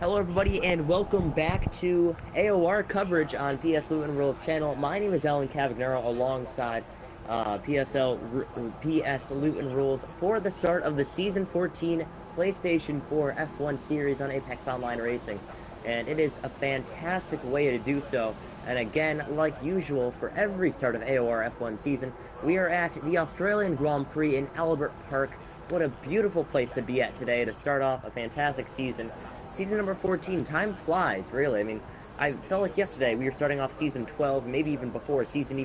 Hello everybody and welcome back to AOR coverage on PS Loot and Rules channel. My name is Alan Cavagnaro alongside PS Loot and Rules for the start of the Season 14 PlayStation 4 F1 series on Apex Online Racing. And it is a fantastic way to do so. And again, like usual, for every start of AOR F1 season, we are at the Australian Grand Prix in Albert Park. What a beautiful place to be at today to start off a fantastic season. Season number 14, time flies, really. I mean, I felt like yesterday we were starting off season 12, maybe even before season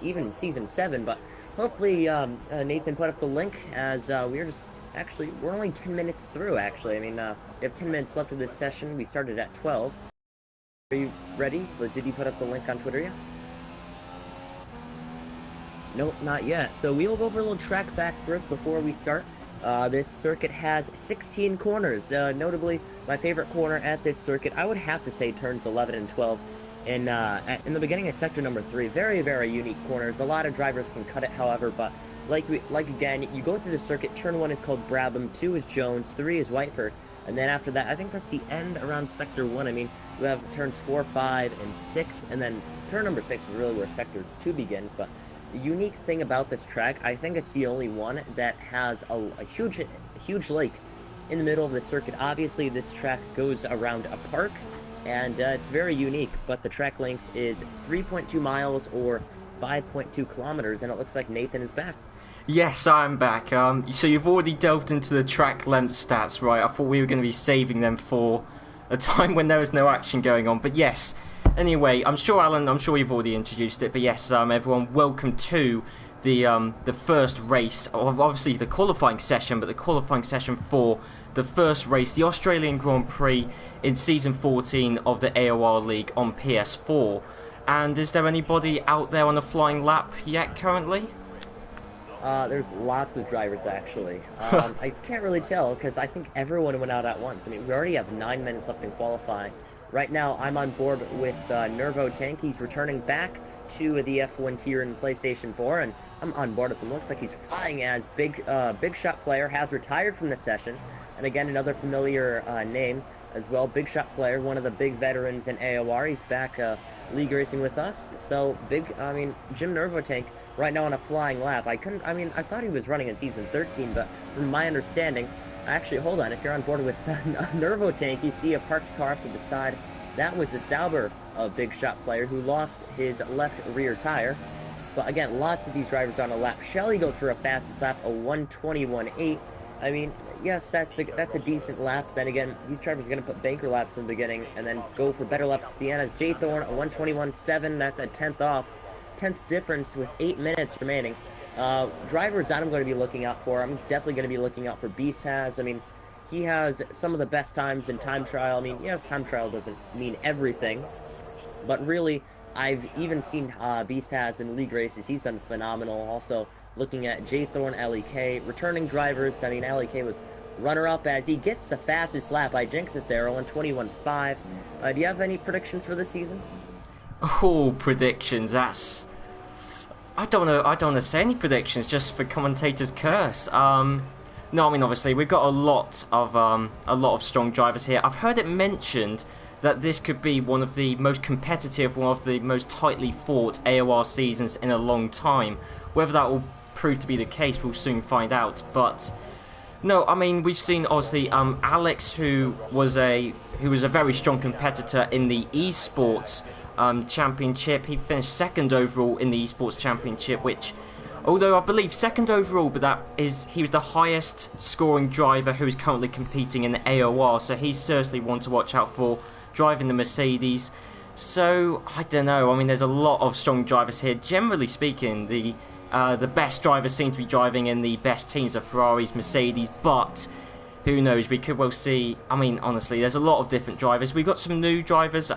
even season 7, but hopefully Nathan put up the link as we're only 10 minutes through, actually. I mean, we have 10 minutes left of this session. We started at 12. Are you ready? Did you put up the link on Twitter yet? Nope, not yet. So we'll go over a little track facts first before we start. This circuit has 16 corners. Notably, my favorite corner at this circuit, I would have to say turns 11 and 12. In the beginning of sector number 3, very, very unique corners. A lot of drivers can cut it, however, but like again, you go through the circuit. Turn 1 is called Brabham, 2 is Jones, 3 is Whiteford, and then after that, I think that's the end around sector 1. I mean, you have turns 4, 5, and 6, and then turn number 6 is really where sector 2 begins, but the unique thing about this track, I think it's the only one that has a huge lake in the middle of the circuit. Obviously, this track goes around a park, and it's very unique, but the track length is 3.2 miles or 5.2 kilometers, and it looks like Nathan is back. Yes, I'm back. So you've already delved into the track length stats, right? I thought we were going to be saving them for a time when there was no action going on, but yes. Anyway, I'm sure, Alan, you've already introduced it, but yes, everyone, welcome to the first race, obviously the qualifying session, but the qualifying session for the first race, the Australian Grand Prix in Season 14 of the AOR League on PS4. And is there anybody out there on a flying lap yet currently? There's lots of drivers, actually. I can't really tell, because I think everyone went out at once. I mean, we already have 9 minutes left in qualifying. Right now, I'm on board with Nervo Tank. He's returning back to the F1 tier in PlayStation 4, and I'm on board with him. Looks like he's flying as Big Shot Player has retired from the session. And again, another familiar name as well. Big Shot Player, one of the big veterans in AOR. He's back league racing with us. So, Jim Nervo Tank right now on a flying lap. I thought he was running in Season 13, but from my understanding, actually, hold on. If you're on board with Nervo Tank, you see a parked car off to the side. That was the Sauber Big Shot Player who lost his left rear tire. But again, lots of these drivers on a lap. Shelley goes for a fastest lap, a 1:21.8. I mean, yes, that's a decent lap. Then again, these drivers are going to put banker laps in the beginning and then go for better laps at the end. As Jay Thorne, a 1:21.7. That's a 10th off. 10th difference with 8 minutes remaining. Drivers that I'm going to be looking out for, I'm definitely going to be looking out for Beast Has. I mean, he has some of the best times in time trial. I mean, yes, time trial doesn't mean everything, but really, I've even seen Beast Has in league races. He's done phenomenal. Also, looking at J Thorne, LEK, returning drivers. I mean, LEK was runner-up as he gets the fastest lap. I jinxed it there, 1:21.5. Do you have any predictions for this season? Oh, predictions, I don't want to say any predictions just for commentator's curse. No, I mean, obviously we've got a lot of strong drivers here. I've heard it mentioned that this could be one of the most competitive, one of the most tightly fought AOR seasons in a long time. Whether that will prove to be the case, we'll soon find out. But no, I mean, we've seen obviously Alex, who was a very strong competitor in the esports championship. He finished second overall in the esports championship, which, although I believe second overall, but he was the highest scoring driver who is currently competing in the AOR, so he's certainly one to watch out for, driving the Mercedes. So I don't know, I mean, there's a lot of strong drivers here. Generally speaking, the best drivers seem to be driving in the best teams of Ferraris, Mercedes, but who knows, we could well see. I mean, honestly, there's a lot of different drivers. We've got some new drivers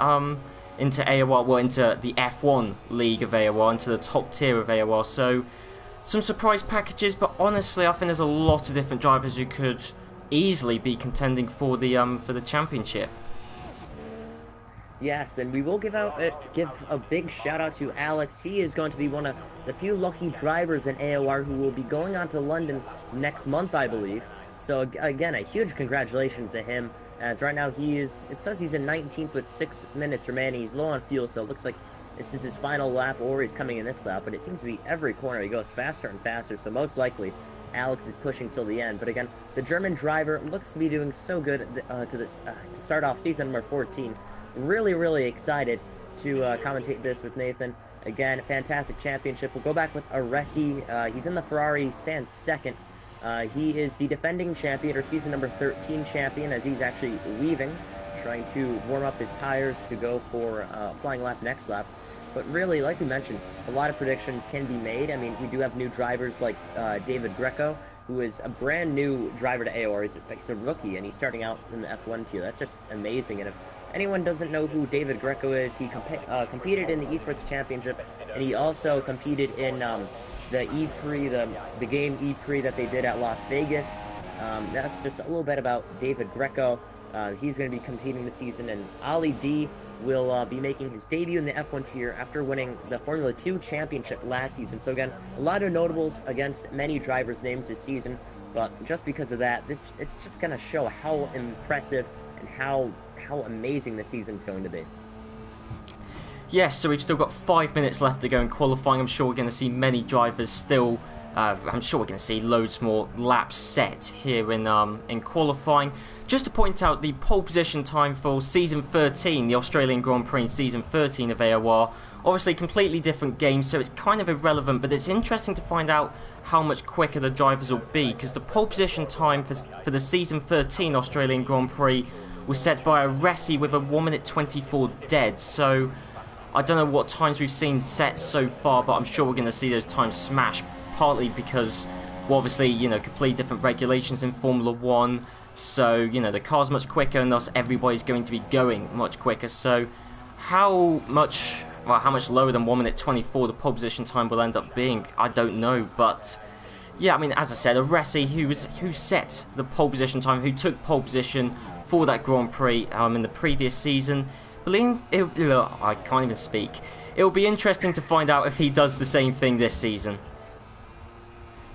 into AOR, well, into the F1 League of AOR, into the top tier of AOR, so some surprise packages, but honestly, I think there's a lot of different drivers who could easily be contending for the championship. Yes, and we will give a big shout out to Alex. He is going to be one of the few lucky drivers in AOR who will be going on to London next month, I believe. So again, a huge congratulations to him. As right now it says he's in 19th with 6 minutes remaining. He's low on fuel, so it looks like this is his final lap, or he's coming in this lap. But it seems to be every corner he goes faster and faster. So most likely, Alex is pushing till the end. But again, the German driver looks to be doing so good to start off season number 14. Really, really excited to commentate this with Nathan. Again, fantastic championship. We'll go back with Aresi. He's in the Ferrari Sans second. He is the defending champion, or season number 13 champion, as he's actually leaving, trying to warm up his tires to go for flying lap next lap. But really, like we mentioned, a lot of predictions can be made. I mean, we do have new drivers like David Greco, who is a brand new driver to AOR. He's a rookie, and he's starting out in the F1 tier. That's just amazing. And if anyone doesn't know who David Greco is, he competed in the Esports Championship, and he also competed in the E-Prix, the game E-Prix that they did at Las Vegas. That's just a little bit about David Greco. He's going to be competing this season, and Ali D will be making his debut in the F1 tier after winning the Formula 2 championship last season. So again, a lot of notables against many drivers' names this season, but just because of that, it's just going to show how impressive and how amazing the season's going to be. Yes, so we've still got 5 minutes left to go in qualifying. I'm sure we're going to see many drivers still. I'm sure we're going to see loads more laps set here in qualifying. Just to point out, the pole position time for Season 13, the Australian Grand Prix in Season 13 of AOR, obviously completely different game, so it's kind of irrelevant, but it's interesting to find out how much quicker the drivers will be, because the pole position time for the Season 13 Australian Grand Prix was set by a Resi with a 1 minute 24 dead, so I don't know what times we've seen set so far, but I'm sure we're going to see those times smash, partly because, well, obviously, you know, completely different regulations in Formula 1, so, you know, the car's much quicker, and thus everybody's going to be going much quicker, so how much lower than 1 minute 24 the pole position time will end up being, I don't know, but yeah, I mean, as I said, a Resi who set the pole position time, who took pole position for that Grand Prix in the previous season. I can't even speak. It will be interesting to find out if he does the same thing this season.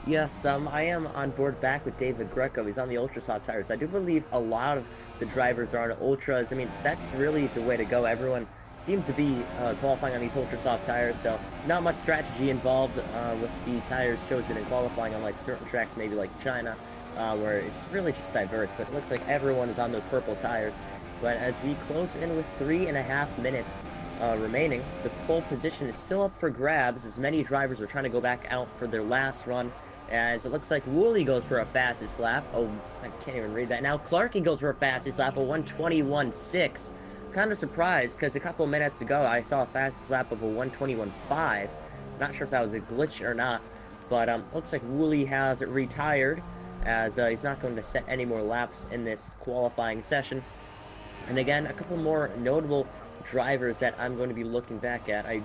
Yes, I am on board back with David Greco. He's on the Ultra Soft tires. I do believe a lot of the drivers are on Ultras. I mean, that's really the way to go. Everyone seems to be qualifying on these Ultra Soft tires, so not much strategy involved with the tires chosen in qualifying, unlike certain tracks, maybe like China, where it's really just diverse. But it looks like everyone is on those purple tires. But as we close in with 3.5 minutes remaining, the pole position is still up for grabs, as many drivers are trying to go back out for their last run, as it looks like Woolley goes for a fastest lap. Oh, I can't even read that now. Clarky goes for a fastest lap, a 1:21.6. Kind of surprised, because a couple minutes ago I saw a fastest lap of a 1:21.5. Not sure if that was a glitch or not, but looks like Woolley has retired, as he's not going to set any more laps in this qualifying session. And again, a couple more notable drivers that I'm going to be looking back at. I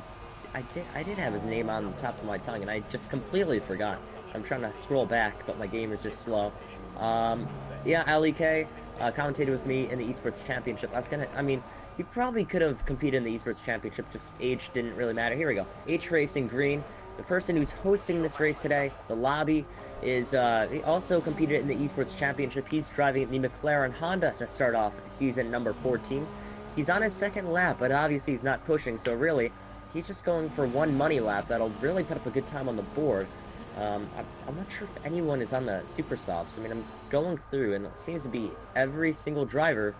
did have his name on the top of my tongue, and I just completely forgot. I'm trying to scroll back, but my game is just slow. Yeah, Ali K commentated with me in the Esports Championship. You probably could have competed in the Esports Championship, just age didn't really matter. Here we go. H Racing Green. The person who's hosting this race today, the lobby, is he also competed in the Esports Championship. He's driving the McLaren Honda to start off season number 14. He's on his second lap, but obviously he's not pushing, so really, he's just going for one money lap that'll really put up a good time on the board. I'm not sure if anyone is on the Super Softs. I mean, I'm going through, and it seems to be every single driver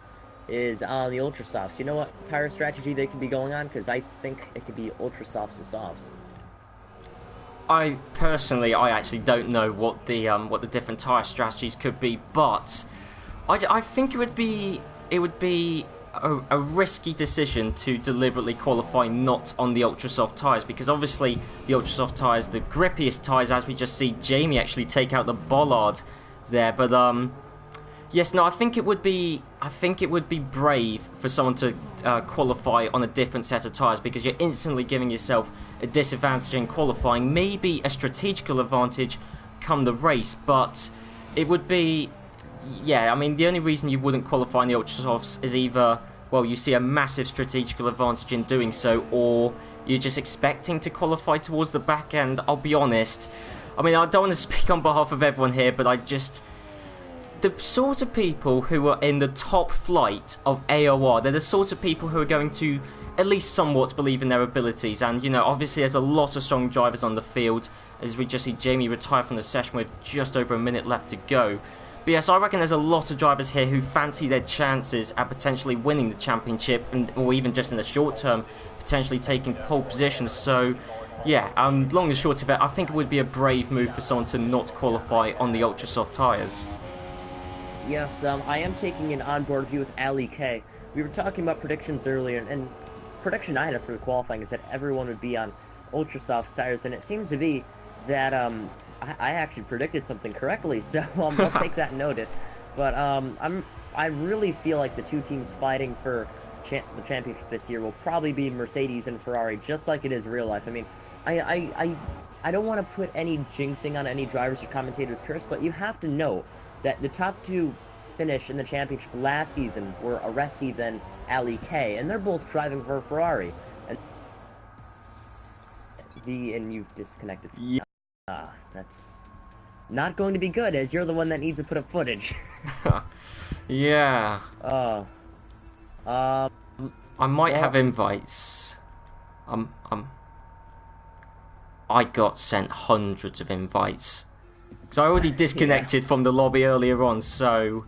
is on the Ultra Softs. You know what tire strategy they could be going on? Because I think it could be Ultra Softs to Softs. I actually don't know what the different tire strategies could be, but I think it would be a risky decision to deliberately qualify not on the ultra soft tires, because obviously the ultra soft tires, the grippiest tires, as we just see Jamie actually take out the bollard there. But yes, no, I think it would be brave for someone to qualify on a different set of tires, because you're instantly giving yourself a disadvantage in qualifying, maybe a strategical advantage come the race, but it would be, yeah, I mean, the only reason you wouldn't qualify in the Ultra Softs is either, well, you see a massive strategical advantage in doing so, or you're just expecting to qualify towards the back end. I'll be honest, I mean, I don't want to speak on behalf of everyone here, but the sort of people who are in the top flight of AOR, they're the sort of people who are going to at least somewhat believe in their abilities. And, you know, obviously there's a lot of strong drivers on the field, as we just see Jamie retire from the session with just over a minute left to go. But yes, I reckon there's a lot of drivers here who fancy their chances at potentially winning the championship, or even just in the short term, potentially taking pole position. So, yeah, long and short of it, I think it would be a brave move for someone to not qualify on the ultra soft tyres. Yes, I am taking an onboard view with Ali K. We were talking about predictions earlier, and prediction I had for the qualifying is that everyone would be on ultra soft tires, and it seems to be that I actually predicted something correctly, so I'll take that noted. But I really feel like the two teams fighting for the championship this year will probably be Mercedes and Ferrari, just like it is real life. I mean, I don't want to put any jinxing on any drivers or commentators' curse, but you have to know that the top two finish in the championship last season were Aresi and Ali K, and they're both driving for Ferrari. And you've disconnected. Yeah. That's not going to be good, as you're the one that needs to put up footage. Yeah. I might have invites. I got sent hundreds of invites. Because I already disconnected from the lobby earlier on, so...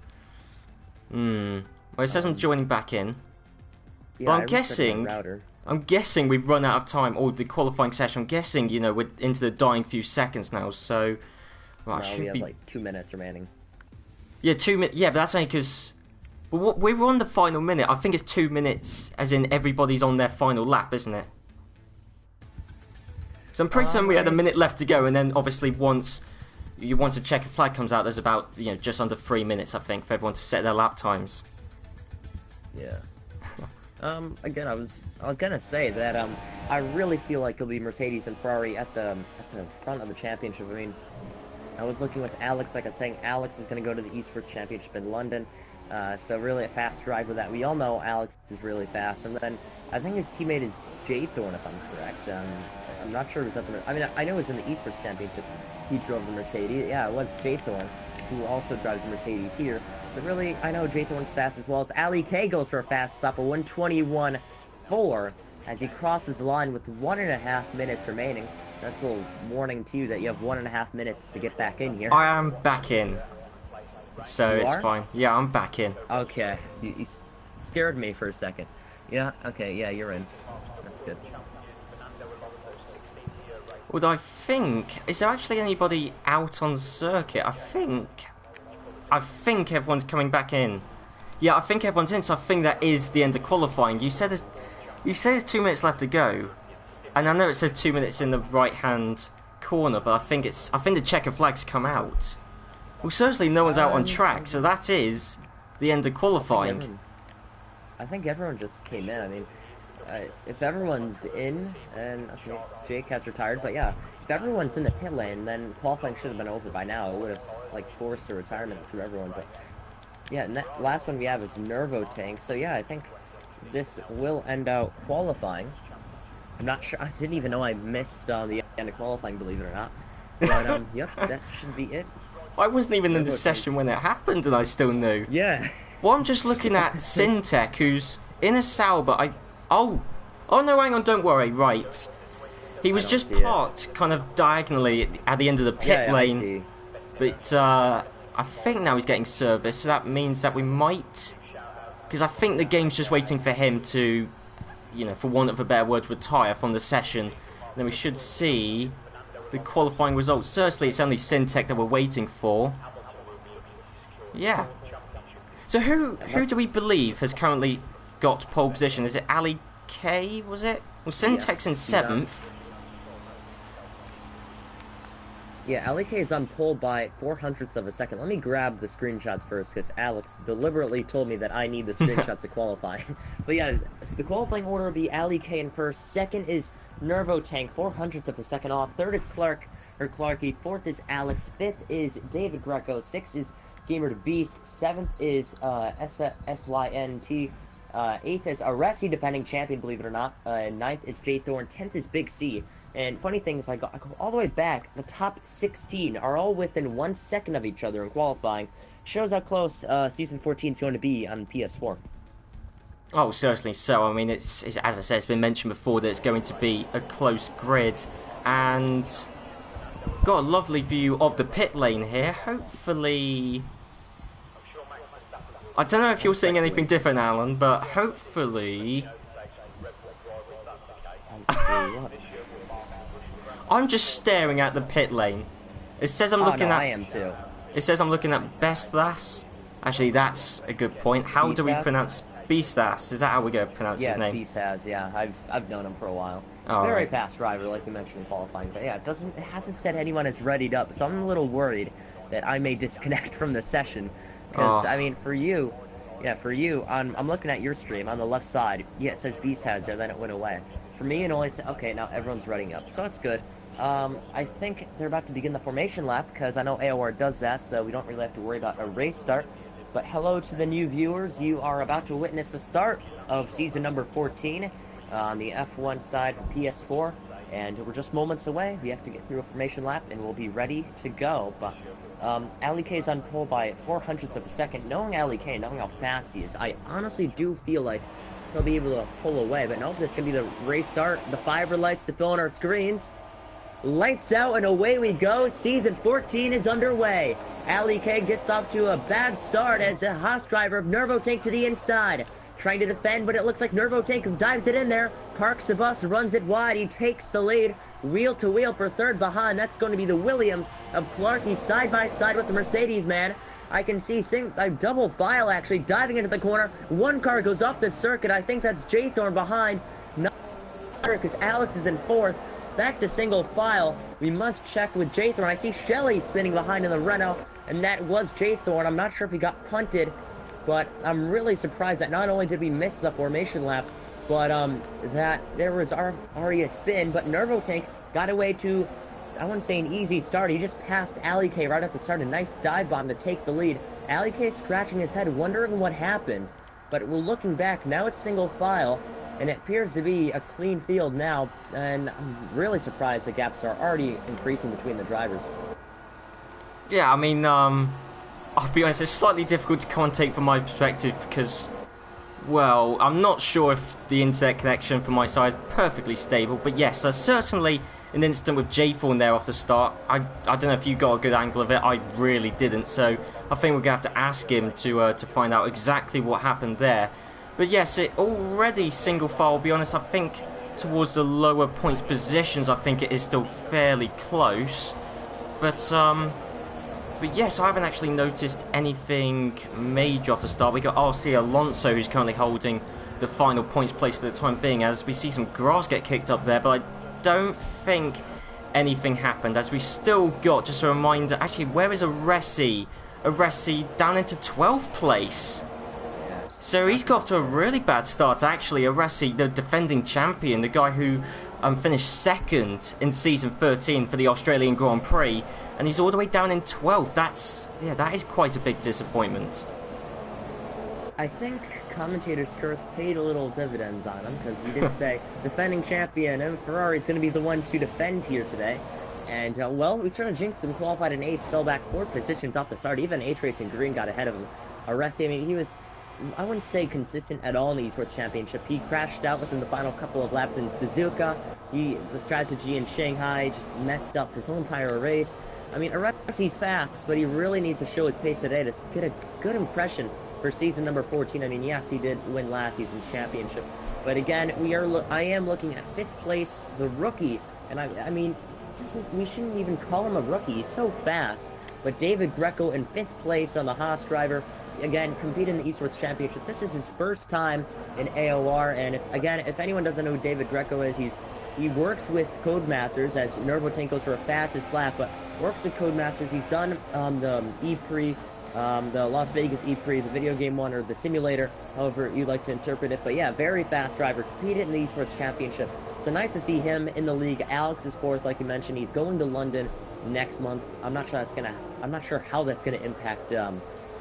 Well, it says I'm joining back in. Yeah, but I'm guessing we've run out of time, or the qualifying session. I'm guessing, you know, we're into the dying few seconds now, so... Well, no, we have like 2 minutes remaining. Yeah, 2 minutes. Yeah, but that's only because... Well, we're on the final minute. I think it's 2 minutes, as in everybody's on their final lap, isn't it? So I'm pretty certain we had a minute left to go, and then obviously once a checkered flag comes out, there's about, you know, just under 3 minutes, I think, for everyone to set their lap times. Yeah. Again, I was gonna say that I really feel like it'll be Mercedes and Ferrari at the front of the championship. I mean, I was looking with Alex, like I was saying, Alex is gonna go to the Esports Championship in London, so really a fast driver that we all know Alex is really fast. And then I think his teammate is Jaythorn, if I'm correct. I'm not sure it was at the. I mean, I know it was in the Esports Championship. He drove the Mercedes. Yeah, it was Jaythorn, who also drives the Mercedes here. So really, I know Jaythorn's fast as well as Ali K goes for a fast stop, a 1:21.4 as he crosses the line with 1.5 minutes remaining. That's a little warning to you that you have 1.5 minutes to get back in here. I am back in, so it's fine. Yeah, I'm back in. Okay, you scared me for a second. Yeah. Okay. Yeah, you're in. That's good. Would I think... Is there actually anybody out on circuit? I think everyone's coming back in. Yeah, I think everyone's in, so I think that is the end of qualifying. You said there's 2 minutes left to go. And I know it says 2 minutes in the right-hand corner, but I think the checker flag's come out. Well, certainly no one's out on track, so that is the end of qualifying. I think everyone just came in. I mean... if everyone's in, and okay, Jake has retired, but yeah, if everyone's in the pit lane, then qualifying should have been over by now. It would have like forced a retirement through everyone. But yeah, and that last one we have is Nervo Tank. So yeah, I think this will end out qualifying. I'm not sure. I didn't even know I missed the end of qualifying, believe it or not. But yep, that should be it. I wasn't even in the session when it happened, and I still knew. Yeah. Well, I'm just looking at Syntech, who's in a Sauber. Oh no, hang on, don't worry, right. He was just parked kind of diagonally at the end of the pit lane. But I think now he's getting service, so that means that we might... Because I think the game's just waiting for him to, you know, for want of a better word, retire from the session. And then we should see the qualifying results. Certainly it's only Syntech that we're waiting for. Yeah. So who do we believe has currently got pole position? Is it Ali K, was it? Well, Syntech's in 7th. Yeah, Ali K is on pole by 0.04 of a second. Let me grab the screenshots first, because Alex deliberately told me that I need the screenshots to qualify. But yeah, the qualifying order will be Ali K in first. Second is Nervo Tank, 0.04 of a second off. Third is Clarky. Fourth is Alex. Fifth is David Greco. Sixth is Gamer to Beast. Seventh is SYNT. 8th is Aresi, defending champion, believe it or not. 9th is Jaythorn. 10th is Big C. And funny thing is, I go all the way back. The top 16 are all within 1 second of each other in qualifying. shows how close Season 14 is going to be on PS4. Oh, certainly so. I mean, it's as I said, it's been mentioned before that it's going to be a close grid, and got a lovely view of the pit lane here. Hopefully, I don't know if you're seeing anything different, Alan, but hopefully, I'm just staring at the pit lane. It says I'm looking at. I am too. It says I'm looking at Bestas. Actually, that's a good point. How do we pronounce Bestas? Is that how we're going to pronounce his name? Yeah, Bestas. Yeah, I've known him for a while. Oh, Very right. fast driver, like we mentioned in qualifying. But yeah, it hasn't said anyone is readied up, so I'm a little worried that I may disconnect from the session. Because I mean, for you, I'm looking at your stream on the left side. Yeah, it says Bestas there, then it went away. For me, it only said, okay, now everyone's readying up, so it's good. I think they're about to begin the formation lap, because I know AOR does that, so we don't really have to worry about a race start. But hello to the new viewers. You are about to witness the start of season number 14 on the F1 side for PS4, and we're just moments away. We have to get through a formation lap, and we'll be ready to go. But Ali K is on pole by 0.04 of a second. Knowing Ali K, knowing how fast he is, I honestly do feel like he'll be able to pull away. But no, this is going to be the race start. The fiber lights to fill in our screens. Lights out and away we go. Season 14 is underway. Ali K gets off to a bad start as a Haas driver of Nervotank to the inside. Trying to defend, but it looks like Nervotank dives it in there. Parks the bus, runs it wide. He takes the lead. Wheel to wheel for third behind. That's going to be the Williams of Clark. He's side by side with the Mercedes man. I can see a double file actually diving into the corner. One car goes off the circuit. I think that's Jaythorn behind. Not because Alex is in fourth. Back to single file. We must check with Jaythorn. I see Shelley spinning behind in the Renault, and that was Jaythorn. I'm not sure if he got punted, but I'm really surprised that not only did we miss the formation lap, but that there was already a spin, but Nervotank got away to, I wouldn't say an easy start. He just passed Ali K right at the start. A nice dive bomb to take the lead. Ali K scratching his head, wondering what happened. But we're looking back. Now it's single file, and it appears to be a clean field now, and I'm really surprised the gaps are already increasing between the drivers. Yeah, I mean, I'll be honest, it's slightly difficult to commentate from my perspective because, well, I'm not sure if the internet connection from my side is perfectly stable, but yes, there's certainly an incident with Jaythorn there off the start. I don't know if you got a good angle of it, I really didn't, so I think we're going to have to ask him to find out exactly what happened there. But yes, it already single file, I'll be honest, I think towards the lower points positions, I think it is still fairly close. But yes, I haven't actually noticed anything major off the start. We got RC Alonso, who's currently holding the final points place for the time being, as we see some grass get kicked up there, but I don't think anything happened, as we still got, just a reminder, actually, where is Aresi? Aresi down into 12th place. So he's got off to a really bad start, actually. Aresi, the defending champion, the guy who finished second in Season 13 for the Australian Grand Prix, and he's all the way down in 12th. That is quite a big disappointment. I think commentator's curse paid a little dividends on him, because we did say defending champion and Ferrari's going to be the one to defend here today. And, well, we sort of jinxed him, qualified in 8th, fell back 4 positions off the start. Even H-Racing Green got ahead of him. Aresi, I mean, he was, I wouldn't say consistent at all in the Esports Championship. He crashed out within the final couple of laps in Suzuka. The strategy in Shanghai just messed up his whole entire race. I mean, Aresi's fast, but he really needs to show his pace today to get a good impression for season number 14. I mean, yes, he did win last season's championship. But again, I am looking at 5th place, the rookie. And I mean, we shouldn't even call him a rookie. He's so fast. But David Greco in 5th place on the Haas driver. Again, competing in the Esports Championship. This is his first time in AOR, and if anyone doesn't know who David Greco is, he works with Codemasters, as Nervotank goes for a fastest lap, but works with Codemasters. He's done the E-Prix, the Las Vegas E-Prix, the video game one, or the simulator, however you'd like to interpret it. But yeah, very fast driver, competed in the Esports Championship. So nice to see him in the league. Alex is 4th, like you mentioned. He's going to London next month. I'm not sure how that's gonna impact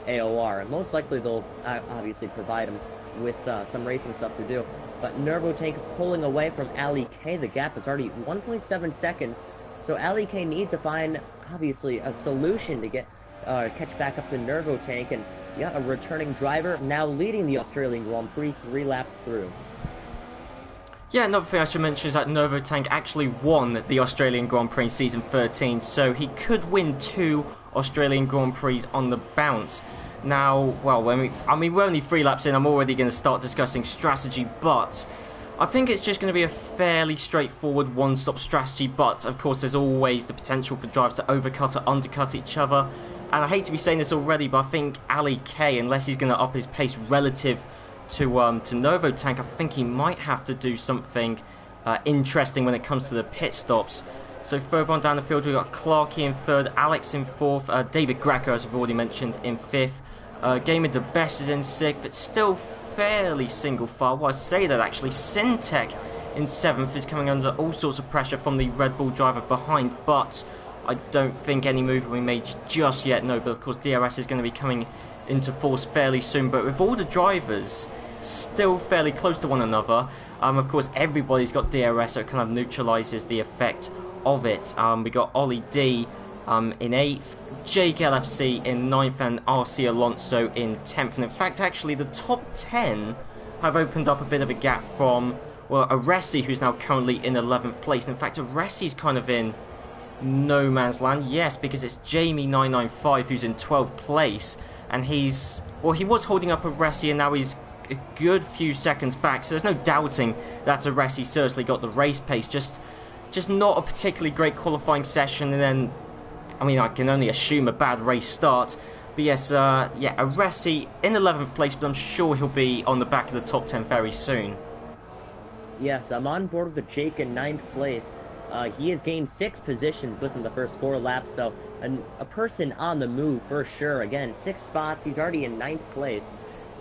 AOR, and most likely they'll obviously provide him with some racing stuff to do. But Nervotank pulling away from Ali K. The gap is already 1.7 seconds, so Ali K needs to find, obviously, a solution to get catch back up to Nervo Tank, and you got a returning driver now leading the Australian Grand Prix 3 laps through. Yeah, another thing I should mention is that Nervo Tank actually won the Australian Grand Prix in Season 13, so he could win 2 Australian Grand Prix on the bounce. Now, well, we're only 3 laps in, I'm already going to start discussing strategy, but I think it's just going to be a fairly straightforward one-stop strategy, but of course there's always the potential for drivers to overcut or undercut each other. And I hate to be saying this already, but I think Ali K, unless he's going to up his pace relative to Nervo Tank, I think he might have to do something interesting when it comes to the pit stops. So further on down the field, we've got Clarkey in 3rd, Alex in 4th, David Greco, as we've already mentioned, in 5th. Gamer the Best is in 6th. It's still fairly single file. Well, I say that actually. Syntech in 7th is coming under all sorts of pressure from the Red Bull driver behind, but I don't think any move will be made just yet. No, but of course DRS is going to be coming into force fairly soon. But with all the drivers still fairly close to one another, of course everybody's got DRS, so it kind of neutralises the effect of it. We got Ollie D in 8th, Jake LFC in 9th, and RC Alonso in 10th. And in fact, actually, the top 10 have opened up a bit of a gap from, well, Aresi, who's now currently in 11th place. And in fact, Aresi's kind of in no man's land, yes, because it's Jamie995 who's in 12th place, and he's, well, he was holding up Aresi, and now he's a good few seconds back, so there's no doubting that Aresi certainly got the race pace, just not a particularly great qualifying session, and then, I mean, I can only assume a bad race start. But yes, yeah, Aresi in 11th place, but I'm sure he'll be on the back of the top 10 very soon. Yes, I'm on board with Jake in 9th place. He has gained 6 positions within the first 4 laps, so a person on the move for sure. Again, 6 spots, he's already in 9th place.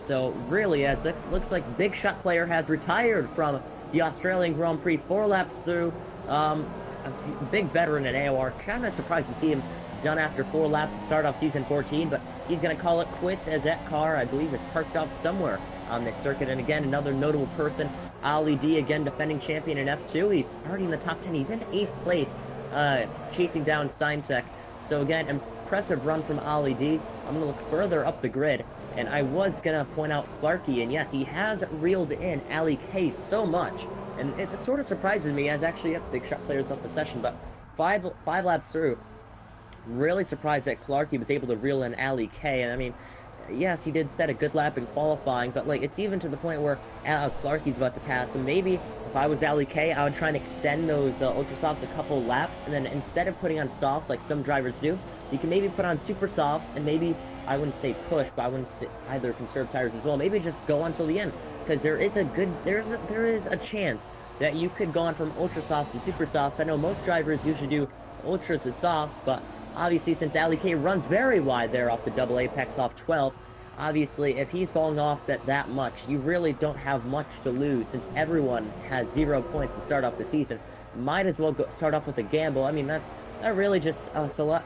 So really, as it looks like Big Shot Player has retired from the Australian Grand Prix 4 laps through. A big veteran in AOR. Kind of surprised to see him done after 4 laps to start off Season 14, but he's going to call it quits as that car, I believe, is parked off somewhere on this circuit. And again, another notable person, Ali D, again defending champion in F2. He's already in the top 10. He's in 8th place, chasing down Syntech. So again, impressive run from Ali D. I'm going to look further up the grid, and I was going to point out Clarkey, and yes, he has reeled in Ali K so much. And it sort of surprises me, as actually Big Shot Players left the session, but five laps through, really surprised that Clarkey was able to reel in Ali K. And I mean, yes, he did set a good lap in qualifying, but like, it's even to the point where Clarkey's about to pass, and maybe if I was Ali K, I would try and extend those Ultra Softs a couple laps, and then instead of putting on softs like some drivers do, you can maybe put on super softs, and maybe, I wouldn't say push, but I wouldn't say either conserve tires as well, maybe just go until the end, because there is a chance that you could go on from Ultra Softs to Super Softs. I know most drivers usually do Ultras to Softs, but obviously since Ali K runs very wide there off the double apex off 12, obviously if he's falling off that much, you really don't have much to lose since everyone has 0 points to start off the season. Might as well start off with a gamble. I mean, that really just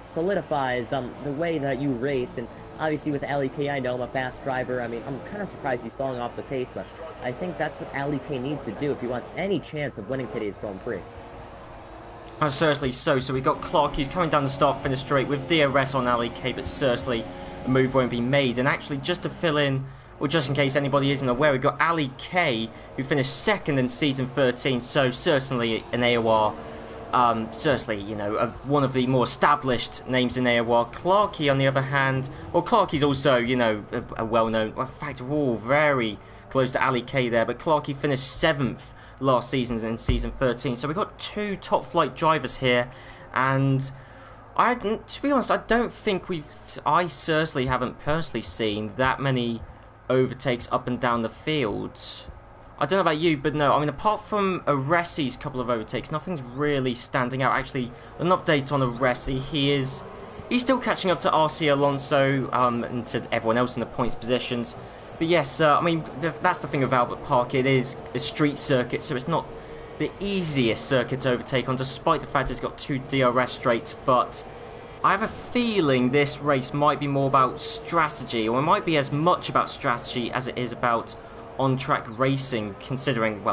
solidifies the way that you race. And obviously with Ali K, I know I'm a fast driver. I mean, I'm kind of surprised he's falling off the pace, but I think that's what Ali K needs to do if he wants any chance of winning today's Grand Prix. Certainly so. So we got Clark, he's coming down the start-finish straight with DRS on Ali K, but certainly a move won't be made. And actually, just to fill in, or just in case anybody isn't aware, we've got Ali K, who finished 2nd in Season 13, so certainly an AOR, certainly, you know, one of the more established names in AOR. Clarkey, on the other hand, well, Clarkey's also, you know, a well-known, well, in fact, we're all very close to Ali K there, but Clarkey finished 7th last season in Season 13, so we've got 2 top-flight drivers here, and to be honest, I don't think I certainly haven't personally seen that many overtakes up and down the field. I don't know about you, but no, I mean, apart from Aresi's couple of overtakes, nothing's really standing out. Actually, an update on Aresi, he's still catching up to RC Alonso and to everyone else in the points positions. But yes, I mean, that's the thing with Albert Park. It is a street circuit, so it's not the easiest circuit to overtake on, despite the fact it's got 2 DRS straights. But I have a feeling this race might be more about strategy, or it might be as much about strategy as it is about on-track racing, considering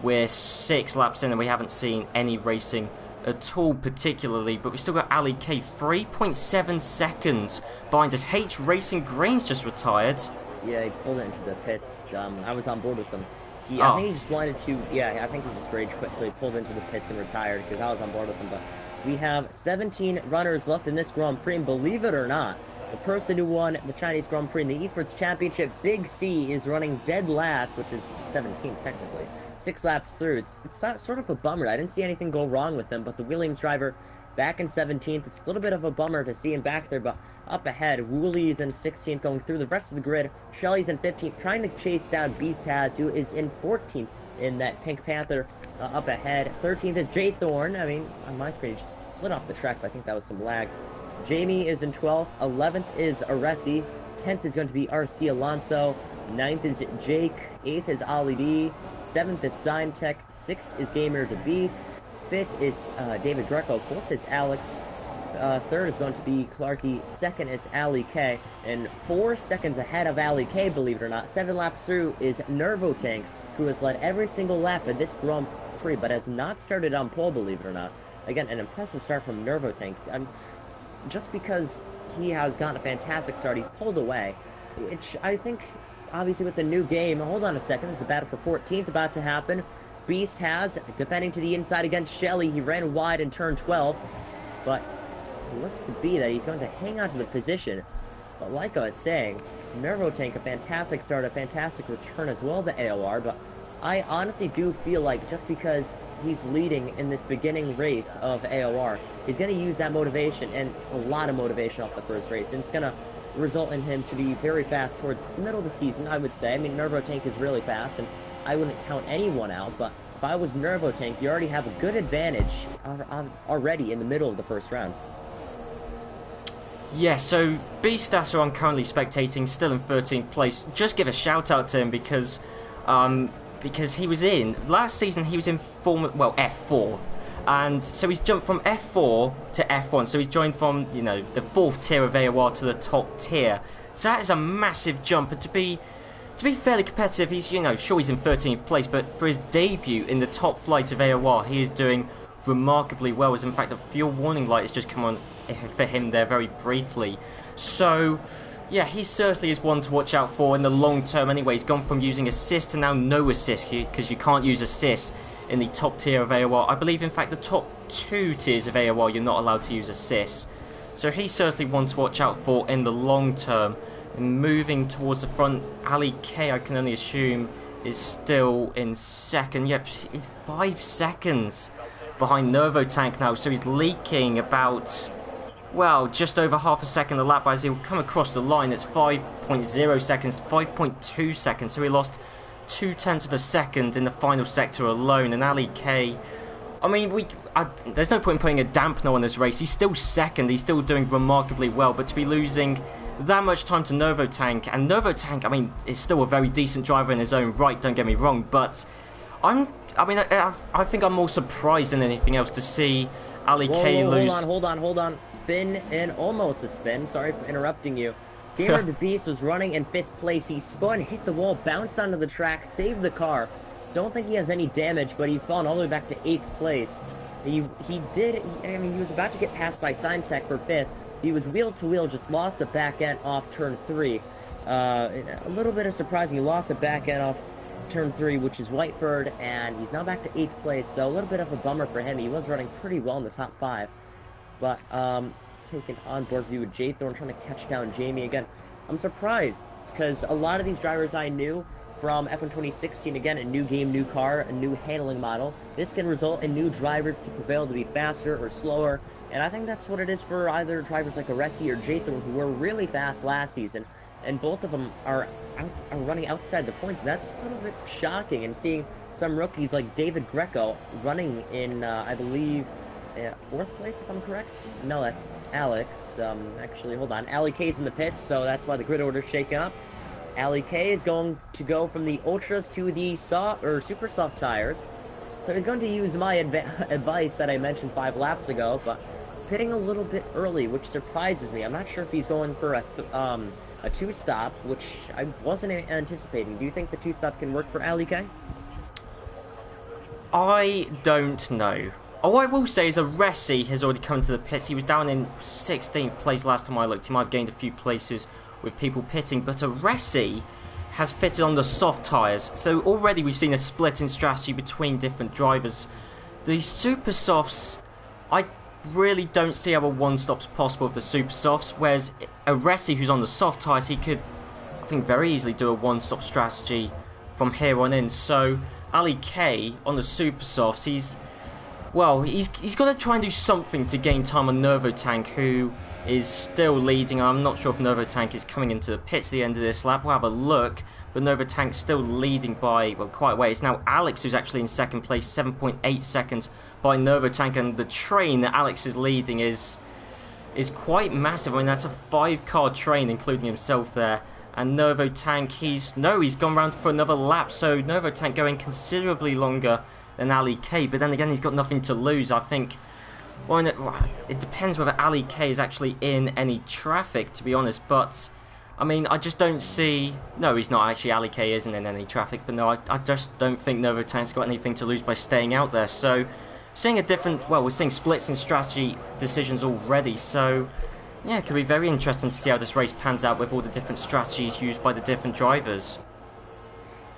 we're 6 laps in and we haven't seen any racing at all particularly, but we still got Ali K 3.7 seconds behind us. H Racing Green's just retired. Yeah, he pulled it into the pits. I was on board with him. Oh. I think he just wanted to, yeah, I think he just rage quit, so he pulled into the pits and retired because I was on board with him. But we have 17 runners left in this Grand Prix, and believe it or not, the person who won the Chinese Grand Prix in the Esports Championship, Big C, is running dead last, which is 17th technically. 6 laps through. It's sort of a bummer. I didn't see anything go wrong with him, but the Williams driver back in 17th. It's a little bit of a bummer to see him back there, but up ahead, Woolie's in 16th, going through the rest of the grid. Shelly's in 15th, trying to chase down Beast Has, who is in 14th in that Pink Panther up ahead. 13th is Jay Thorne. I mean, on my screen, he just slid off the track, but I think that was some lag. Jamie is in 12th. 11th is Aresi. 10th is going to be RC Alonso. 9th is Jake. 8th is Ali B. 7th is Signtech. 6th is Gamer the Beast. 5th is David Greco. 4th is Alex. 3rd is going to be Clarky. 2nd is Ali K. And 4 seconds ahead of Ali K, believe it or not, 7 laps through, is Nervotank, who has led every single lap of this Grand Prix, but has not started on pole, believe it or not. Again, an impressive start from Nervotank. Just because he has gotten a fantastic start, he's pulled away. I think, obviously, with the new game, hold on a second, there's a battle for 14th about to happen. Beast has, defending to the inside against Shelly, he ran wide in turn 12, but it looks to be that he's going to hang on to the position. But like I was saying, Nervotank, a fantastic start, a fantastic return as well to AOR, but I honestly do feel like just because he's leading in this beginning race of AOR, he's going to use that motivation, and a lot of motivation off the first race, and it's going to result in him to be very fast towards the middle of the season, I would say. I mean, Nervotank is really fast, and I wouldn't count anyone out, but if I was Nervotank, you already have a good advantage already in the middle of the first round. Yeah, so Beastas, who I'm currently spectating, still in 13th place. Just give a shout out to him because he was in last season. He was in F4, and so he's jumped from F4 to F1. So he's joined from the 4th tier of AOR to the top tier. So that is a massive jump, and to be fairly competitive, he's sure he's in 13th place, but for his debut in the top flight of AOR, he is doing remarkably well. As in fact, a fuel warning light has just come on for him there very briefly. So yeah, he certainly is one to watch out for in the long term anyway. He's gone from using assist to now no assist, because you can't use assist in the top tier of AOR. I believe in fact the top 2 tiers of AOR you're not allowed to use assist. So he's certainly one to watch out for in the long term. And moving towards the front, Ali K, I can only assume, is still in 2nd. Yep, it's 5 seconds behind Nervotank now, so he's leaking about, well, just over half a second a lap as he'll come across the line. It's 5.0 seconds, 5.2 seconds, so he lost 0.2 of a second in the final sector alone. And Ali K, I mean, there's no point in putting a dampener on this race. He's still 2nd, he's still doing remarkably well, but to be losing that much time to Nervotank, and Nervotank, I mean, is still a very decent driver in his own right, don't get me wrong, but I think I'm more surprised than anything else to see Ali K lose. Hold on. Spin and almost a spin. Sorry for interrupting you. Gamer the Beast was running in 5th place. He spun, hit the wall, bounced onto the track, saved the car. Don't think he has any damage, but he's fallen all the way back to 8th place. He was about to get passed by Signtech for 5th. He was wheel to wheel, just lost the back end off turn 3. A little bit of surprising. He lost the back end off turn 3, which is Whiteford, and he's now back to 8th place, so a little bit of a bummer for him. He was running pretty well in the top 5, but taking on-board view with Jay Thorne, trying to catch down Jamie again. I'm surprised, because a lot of these drivers I knew from F1 2016, again, a new game, new car, a new handling model. This can result in new drivers to prevail to be faster or slower, and I think that's what it is for either drivers like Aresi or Jay Thorne, who were really fast last season, and both of them are running outside the points. That's a little bit shocking, and seeing some rookies like David Greco running in, I believe, 4th place, if I'm correct? No, that's Alex. Actually, hold on. Ali K's in the pits, so that's why the grid order's shaken up. Ali K is going to go from the Ultras to the super soft tires. So he's going to use my advice that I mentioned 5 laps ago, but pitting a little bit early, which surprises me. I'm not sure if he's going for a 2-stop, which I wasn't anticipating. Do you think the 2-stop can work for Ali K? I don't know. Oh, I will say is Aresi has already come to the pits. He was down in 16th place last time I looked. He might have gained a few places with people pitting, but Aresi has fitted on the soft tyres. So already we've seen a split in strategy between different drivers. The super softs, I really don't see how a one-stop's possible with the super softs, whereas Aresi, who's on the soft tyres, he could, I think, very easily do a one-stop strategy from here on in. So Ali K on the super softs, he's got to try and do something to gain time on Nervotank, who is still leading. I'm not sure if Nervotank is coming into the pits at the end of this lap. We'll have a look. But Nervotank's still leading by, well, quite a way. It's now Alex who's actually in second place, 7.8 seconds by Nervotank. And the train that Alex is leading is quite massive. I mean, that's a 5-car train, including himself there. And Nervotank, he's gone round for another lap. So Nervotank going considerably longer than Ali K, but then again, he's got nothing to lose. I think, well, it depends whether Ali K is actually in any traffic, to be honest, but, I mean, I just don't see, no, he's not actually, Ali K isn't in any traffic, but no, I just don't think Nervotank's got anything to lose by staying out there, so, seeing a different, well, we're seeing splits in strategy decisions already, so, yeah, it could be very interesting to see how this race pans out with all the different strategies used by the different drivers.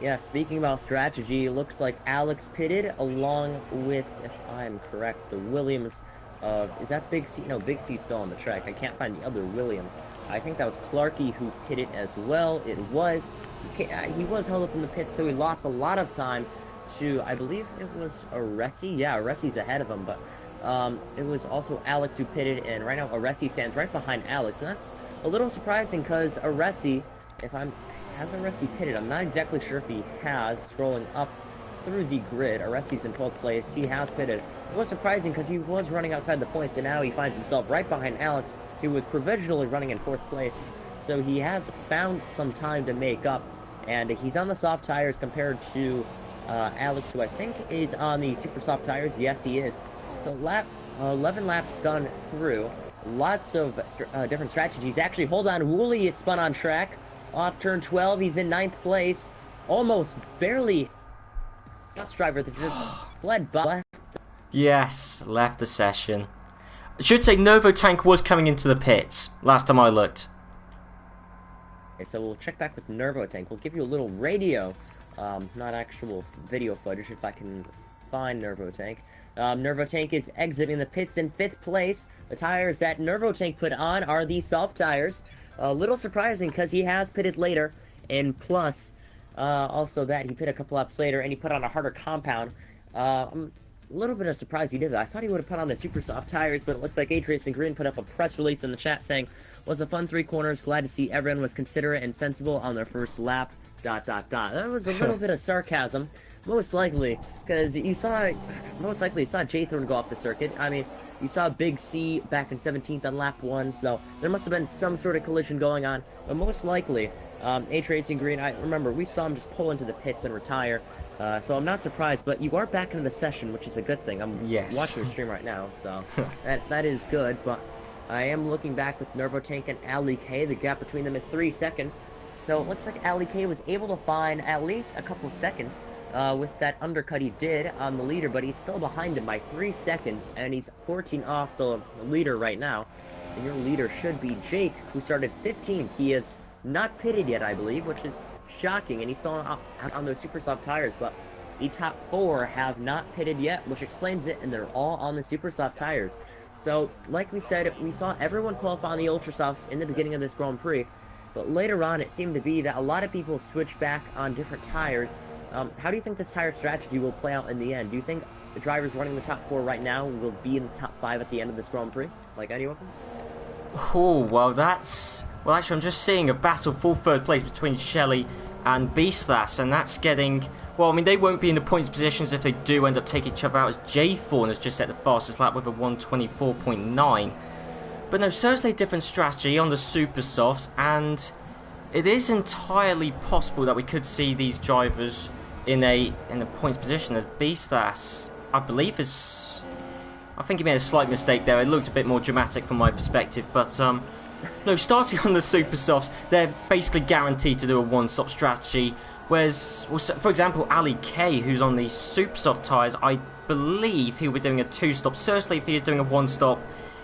Yeah, speaking about strategy, it looks like Alex pitted along with, if I'm correct, the Williams of, is that Big C? No, Big C's still on the track. I can't find the other Williams. I think that was Clarkey who pitted as well. It was, he was held up in the pit, so he lost a lot of time to, I believe it was Aresi. Yeah, Aresi's ahead of him, but it was also Alex who pitted, and right now Aresi stands right behind Alex, and that's a little surprising because Aresi, has Aresi pitted? I'm not exactly sure if he has. Scrolling up through the grid, Aresi's in 12th place. He has pitted. It was surprising because he was running outside the points, and now he finds himself right behind Alex, who was provisionally running in 4th place. So he has found some time to make up, and he's on the soft tires compared to Alex, who I think is on the super soft tires. Yes, he is. So 11 laps done through. Lots of different strategies. Actually, hold on. Woolley is spun on track. Off turn 12, he's in 9th place. Almost barely. Bus driver that just fled by. Yes, left the session. I should say Nervotank was coming into the pits last time I looked. Okay, so we'll check back with Nervotank. We'll give you a little radio, not actual video footage if I can find Nervotank. Nervotank is exiting the pits in 5th place. The tires that Nervotank put on are the soft tires. A little surprising because he has pitted later, and plus, also that he pitted a couple laps later, and he put on a harder compound. I'm a little bit of surprise he did that. I thought he would have put on the super soft tires, but it looks like Racing Green put up a press release in the chat saying, "Was a fun 3 corners, glad to see everyone was considerate and sensible on their first lap, ... That was a little bit of sarcasm, most likely, because you saw Jaythorn go off the circuit. I mean, you saw Big C back in 17th on lap 1, so there must have been some sort of collision going on. But most likely, Racing Green, I remember, we saw him just pull into the pits and retire. So I'm not surprised, but you are back into the session, which is a good thing. I'm watching your stream right now, so that is good. But I am looking back with Nervotank and Ali K. The gap between them is 3 seconds. So it looks like Ali K was able to find at least a couple seconds with that undercut he did on the leader, but he's still behind him by 3 seconds, and he's 14 off the leader right now. And your leader should be Jake, who started 15th. He is not pitted yet, I believe, which is shocking, and he's still on those super soft tires, but the top 4 have not pitted yet, which explains it, and they're all on the super soft tires. So, like we said, we saw everyone qualify on the ultra softs in the beginning of this Grand Prix, but later on it seemed to be that a lot of people switched back on different tires. How do you think this tire strategy will play out in the end? Do you think the drivers running the top 4 right now will be in the top 5 at the end of this Grand Prix? Like any of them? Oh, well that's... Well, actually, I'm just seeing a battle for 3rd place between Shelley and Beastlass, and that's getting... Well, I mean, they won't be in the points positions if they do end up taking each other out, as Jaythorn has just set the fastest lap with a 1:24.9. But no, seriously different strategy on the super softs, and it is entirely possible that we could see these drivers in a points position, as Beastlass, I believe, is... I think he made a slight mistake there. It looked a bit more dramatic from my perspective, but no, starting on the super softs, they're basically guaranteed to do a one-stop strategy. Whereas, well, so, for example, Ali K, who's on the super soft tyres, I believe he'll be doing a 2-stop. Certainly, if he is doing a 1-stop,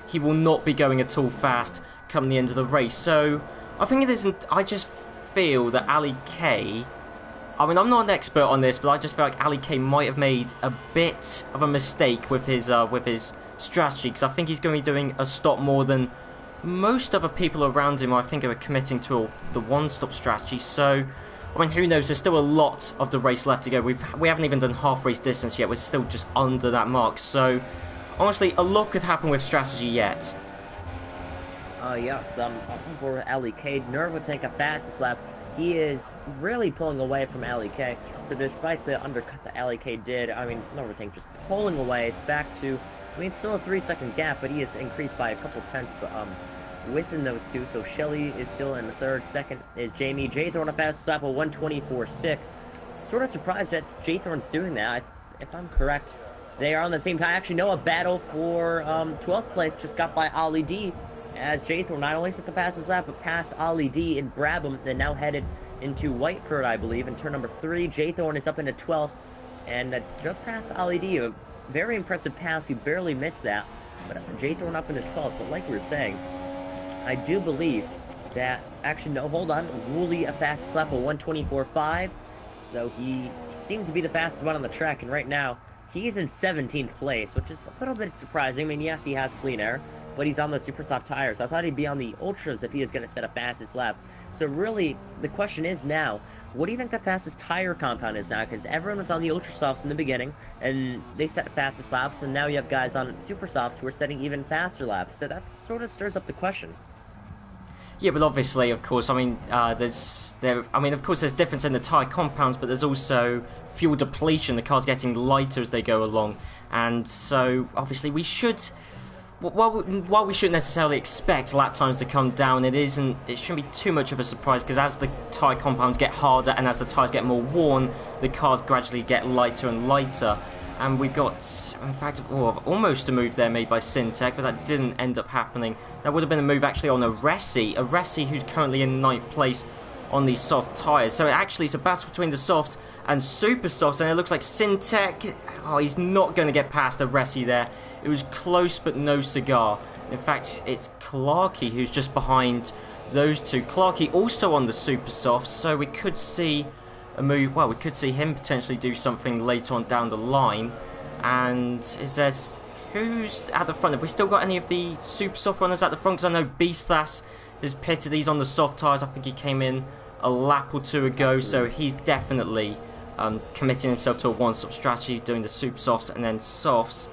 he will not be going at all fast come the end of the race. So, I think it isn't. I just feel that Ali K. I mean, I'm not an expert on this, but I just feel like Ali K might have made a bit of a mistake with his strategy, because I think he's going to be doing a stop more than most other people around him. I think are committing to the 1-stop strategy. So, I mean, who knows? There's still a lot of the race left to go. We haven't even done half race distance yet. We're still just under that mark. So, honestly, a lot could happen with strategy yet. Yes, for Ali K, Nervo take a fastest lap. He is really pulling away from Ali K. So despite the undercut that Ali K did, I mean, Nervo Tank just pulling away. It's back to, I mean, it's still a 3-second gap, but he has increased by a couple tenths, but within those two. So Shelly is still in the third. Second is Jamie. Jaythorn a fastest lap of 1:24.6. Sort of surprised that Jaythorn's doing that. If I'm correct, they are on the same time. Actually, no, a battle for 12th place just got by Ali D, as Jaythorn not only set the fastest lap, but passed Ali D in Brabham, then now headed into Whiteford, I believe, in turn number 3. Jaythorn is up into 12th, and just passed Ali D. A very impressive pass. We barely missed that, but Jaythorn up into 12th. But like we were saying, I do believe that, actually, no, hold on, Wooly a fastest lap of 1:24.5, so he seems to be the fastest one on the track, and right now, he's in 17th place, which is a little bit surprising. I mean, yes, he has clean air, but he's on the super soft tires. I thought he'd be on the ultras if he is going to set a fastest lap. So really, the question is now, what do you think the fastest tire compound is now? Because everyone was on the ultra softs in the beginning, and they set the fastest laps, and now you have guys on super softs who are setting even faster laps. So that sort of stirs up the question. Yeah, but obviously, of course, I mean, of course, there's difference in the tire compounds, but there's also fuel depletion. The car's getting lighter as they go along, and so obviously we should. While we shouldn't necessarily expect lap times to come down, it shouldn't be too much of a surprise, because as the tyre compounds get harder and as the tyres get more worn, the cars gradually get lighter and lighter. And we got, in fact, almost a move there made by Syntech, but that didn't end up happening. That would have been a move actually on Aresi who's currently in 9th place on these soft tyres. So it's a battle between the softs and super softs, and it looks like Syntech, he's not going to get past Aresi there. It was close, but no cigar. In fact, it's Clarkey who's just behind those two. Clarkey also on the super softs, so we could see a move. Well, we could see him potentially do something later on down the line. And who's at the front? Have we still got any of the super soft runners at the front? Because I know Beastlass is pitted. He's on the soft tyres. I think he came in a lap or two ago, so he's definitely committing himself to a 1-stop strategy, doing the super softs and then softs.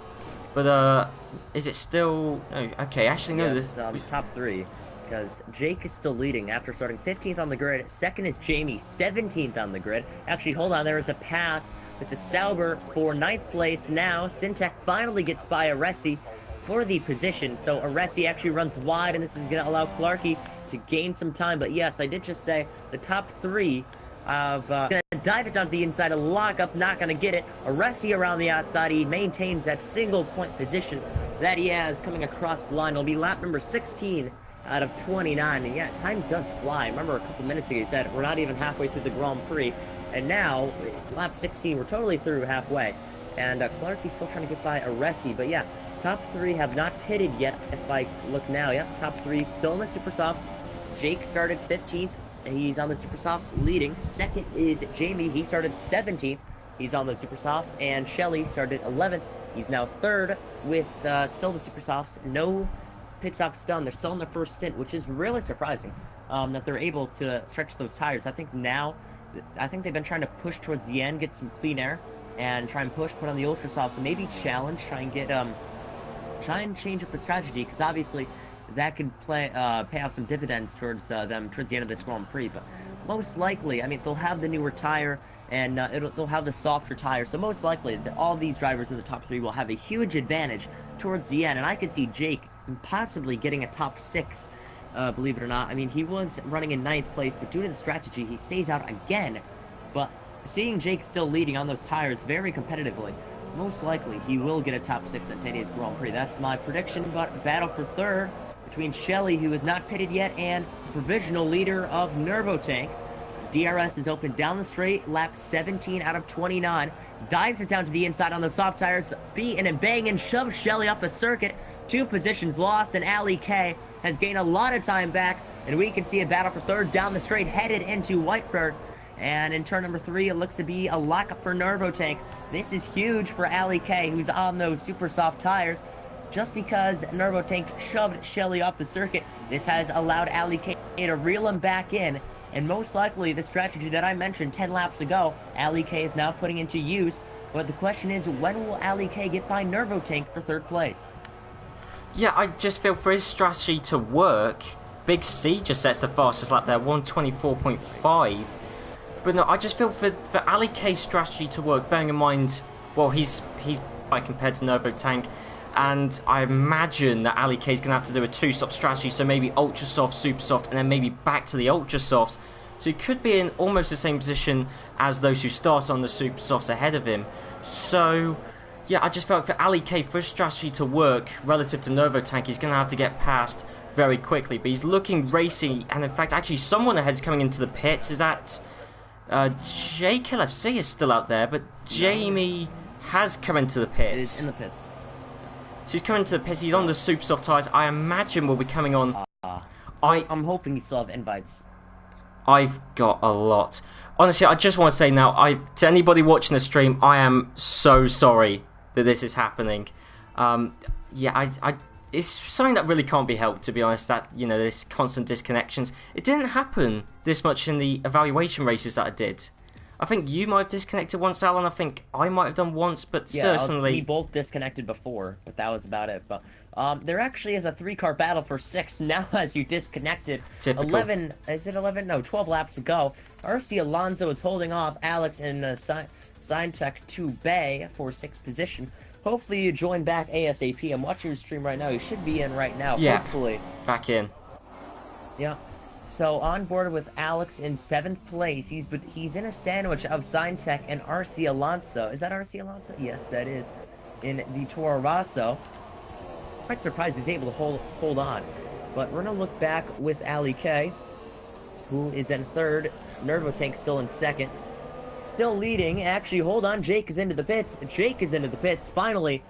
But is it still? Oh, okay, actually no. Yes, top 3, because Jake is still leading after starting 15th on the grid. Second is Jamie, 17th on the grid. Actually, hold on, there is a pass with the Sauber for 9th place. Now Syntech finally gets by Aresi for the position. So Aresi actually runs wide, and this is going to allow Clarkey to gain some time. But yes, I did just say the top 3 of gonna dive it down to the inside, a lock up, not gonna get it. Aresi around the outside, he maintains that single point position that he has coming across the line. It'll be lap number 16 out of 29, and yeah, time does fly. Remember a couple minutes ago he said we're not even halfway through the Grand Prix, and now lap 16 we're totally through halfway, and Clarkey's still trying to get by Aresi. But yeah, top 3 have not pitted yet. If I look now, yeah, top 3 still in the super softs. Jake started 15th. He's on the super softs leading. Second is Jamie. He started 17th. He's on the super softs. And Shelly started 11th. He's now third with still the super softs. No pit stops done. They're still in their first stint, which is really surprising that they're able to stretch those tires. I think they've been trying to push towards the end, get some clean air, and try and push, put on the ultra softs, and maybe challenge, try and change up the strategy, because obviously that could pay out some dividends towards them towards the end of this Grand Prix. But most likely, I mean, they'll have the newer tire, and they'll have the softer tire, so most likely all these drivers in the top 3 will have a huge advantage towards the end. And I could see Jake possibly getting a top 6, believe it or not. I mean, he was running in 9th place, but due to the strategy, he stays out again. But seeing Jake still leading on those tires very competitively, most likely he will get a top 6 at today's Grand Prix. That's my prediction. But battle for third between Shelly, who is not pitted yet, and the provisional leader of Nervo Tank. DRS is open down the straight, lap 17 out of 29. Dives it down to the inside on the soft tires, beating and banging, shoves Shelly off the circuit. 2 positions lost, and Ali K has gained a lot of time back, and we can see a battle for third down the straight, headed into Whiteford. And in turn number 3, it looks to be a lockup for Nervotank. This is huge for Ali K, who's on those super soft tires. Just because Nervotank shoved Shelly off the circuit, this has allowed Ali K to reel him back in. And most likely, the strategy that I mentioned 10 laps ago, Ali K is now putting into use. But the question is, when will Ali K get by Nervotank for third place? Yeah, I just feel for his strategy to work, Big C just sets the fastest lap there, 124.5. But no, I just feel for Ali K's strategy to work, bearing in mind, well, he's compared to Nervotank, and I imagine that Ali K is going to have to do a 2-stop strategy, so maybe ultra soft, super soft, and then maybe back to the ultra softs. So he could be in almost the same position as those who start on the super softs ahead of him. So yeah, I just felt for Ali K, for his strategy to work relative to Nervotank, he's going to have to get past very quickly. But he's looking racy, and in fact, actually, someone ahead is coming into the pits. Is that Jake LFC is still out there, but Jamie has come into the pits. It is in the pits. So he's coming to the pits. He's on the super soft tires. I imagine will be coming on. I'm hoping you still have invites. I've got a lot. Honestly, I just want to say now, to anybody watching the stream, I am so sorry that this is happening. Yeah, it's something that really can't be helped, to be honest, that, you know, this constant disconnections. It didn't happen this much in the evaluation races that I did. I think you might have disconnected once, Alan. I think I might have done once, but yeah, certainly... we both disconnected before, but that was about it. But there actually is a 3-car battle for 6 now as you disconnected. Typical. 11, is it 11? No, 12 laps to go. RC Alonso is holding off Alex and Signtech to Bay for 6th position. Hopefully you join back ASAP. I'm watching your stream right now. You should be in right now, yeah, hopefully. Back in. Yeah. So on board with Alex in 7th place. He's in a sandwich of Signtech and RC Alonso. Is that RC Alonso? Yes, that is. In the Toro Rosso. Quite surprised he's able to hold on. But we're gonna look back with Ali K, who is in 3rd. Nervotank still in 2nd. Still leading. Actually, hold on. Jake is into the pits. Jake is into the pits. Finally.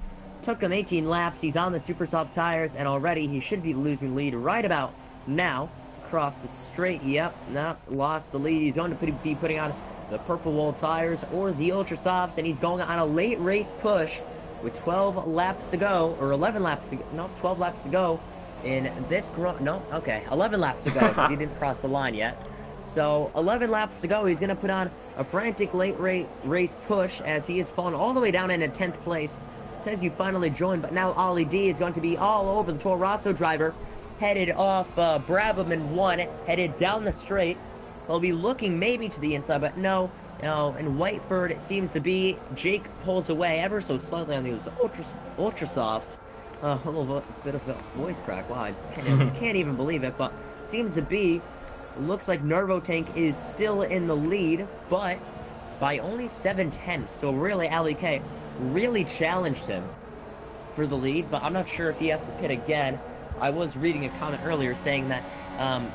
Took him 18 laps. He's on the super soft tires, and already he should be losing lead right about now. Across the straight. Yep. No, lost the lead. He's going to be putting on the purple wool tires or the ultra softs, and he's going on a late race push with 12 laps to go, or 11 laps to go. No, 12 laps to go in this no, okay, 11 laps to go because he didn't cross the line yet. So 11 laps to go. He's going to put on a frantic late race push as he has fallen all the way down into 10th place. Says you finally joined, but now Ollie D is going to be all over the Toro Rosso driver, headed off Brabham in 1, headed down the straight. He'll be looking maybe to the inside, but no. In Whiteford, it seems to be Jake pulls away ever so slightly on those ultra softs. A little bit of a voice crack. Wow, I can't even believe it, but seems to be. Looks like Nervotank is still in the lead, but by only 7/10. So really, Ali K really challenged him for the lead, but I'm not sure if he has to pit again. I was reading a comment earlier saying that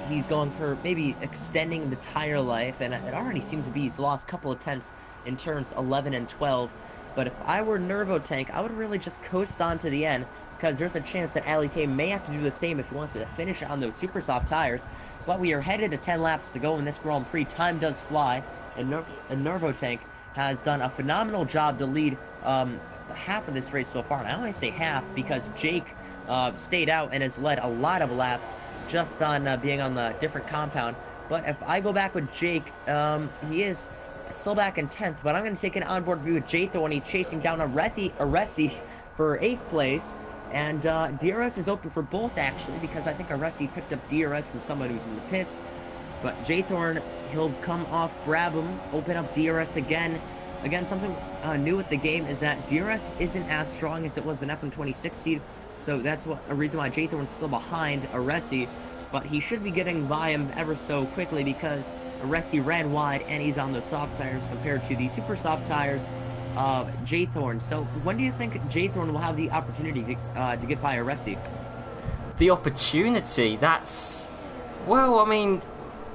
he's going for maybe extending the tire life, and it already seems to be he's lost a couple of tenths in turns 11 and 12. But if I were Nervotank, I would really just coast on to the end, because there's a chance that Ali K may have to do the same if he wants to finish on those super soft tires. But we are headed to 10 laps to go in this Grand Prix. Time does fly, and Nervotank has done a phenomenal job to lead half of this race so far. And I only say half because Jake stayed out and has led a lot of laps just on being on the different compound. But if I go back with Jake, he is still back in 10th, but I'm going to take an onboard view with Jatho when he's chasing down Aresi for 8th place. And DRS is open for both, actually, because I think Aresi picked up DRS from someone who's in the pits. But Jaythorn, he'll come off, grab him, open up DRS again. Again, something new with the game is that DRS isn't as strong as it was in F1 2016, so that's a reason why Jaythorn's still behind Aresi. But he should be getting by him ever so quickly because Aresi ran wide and he's on the soft tires compared to the super soft tires of Jaythorn. So when do you think Jaythorn will have the opportunity to get by Aresi? The opportunity? That's... Well, I mean,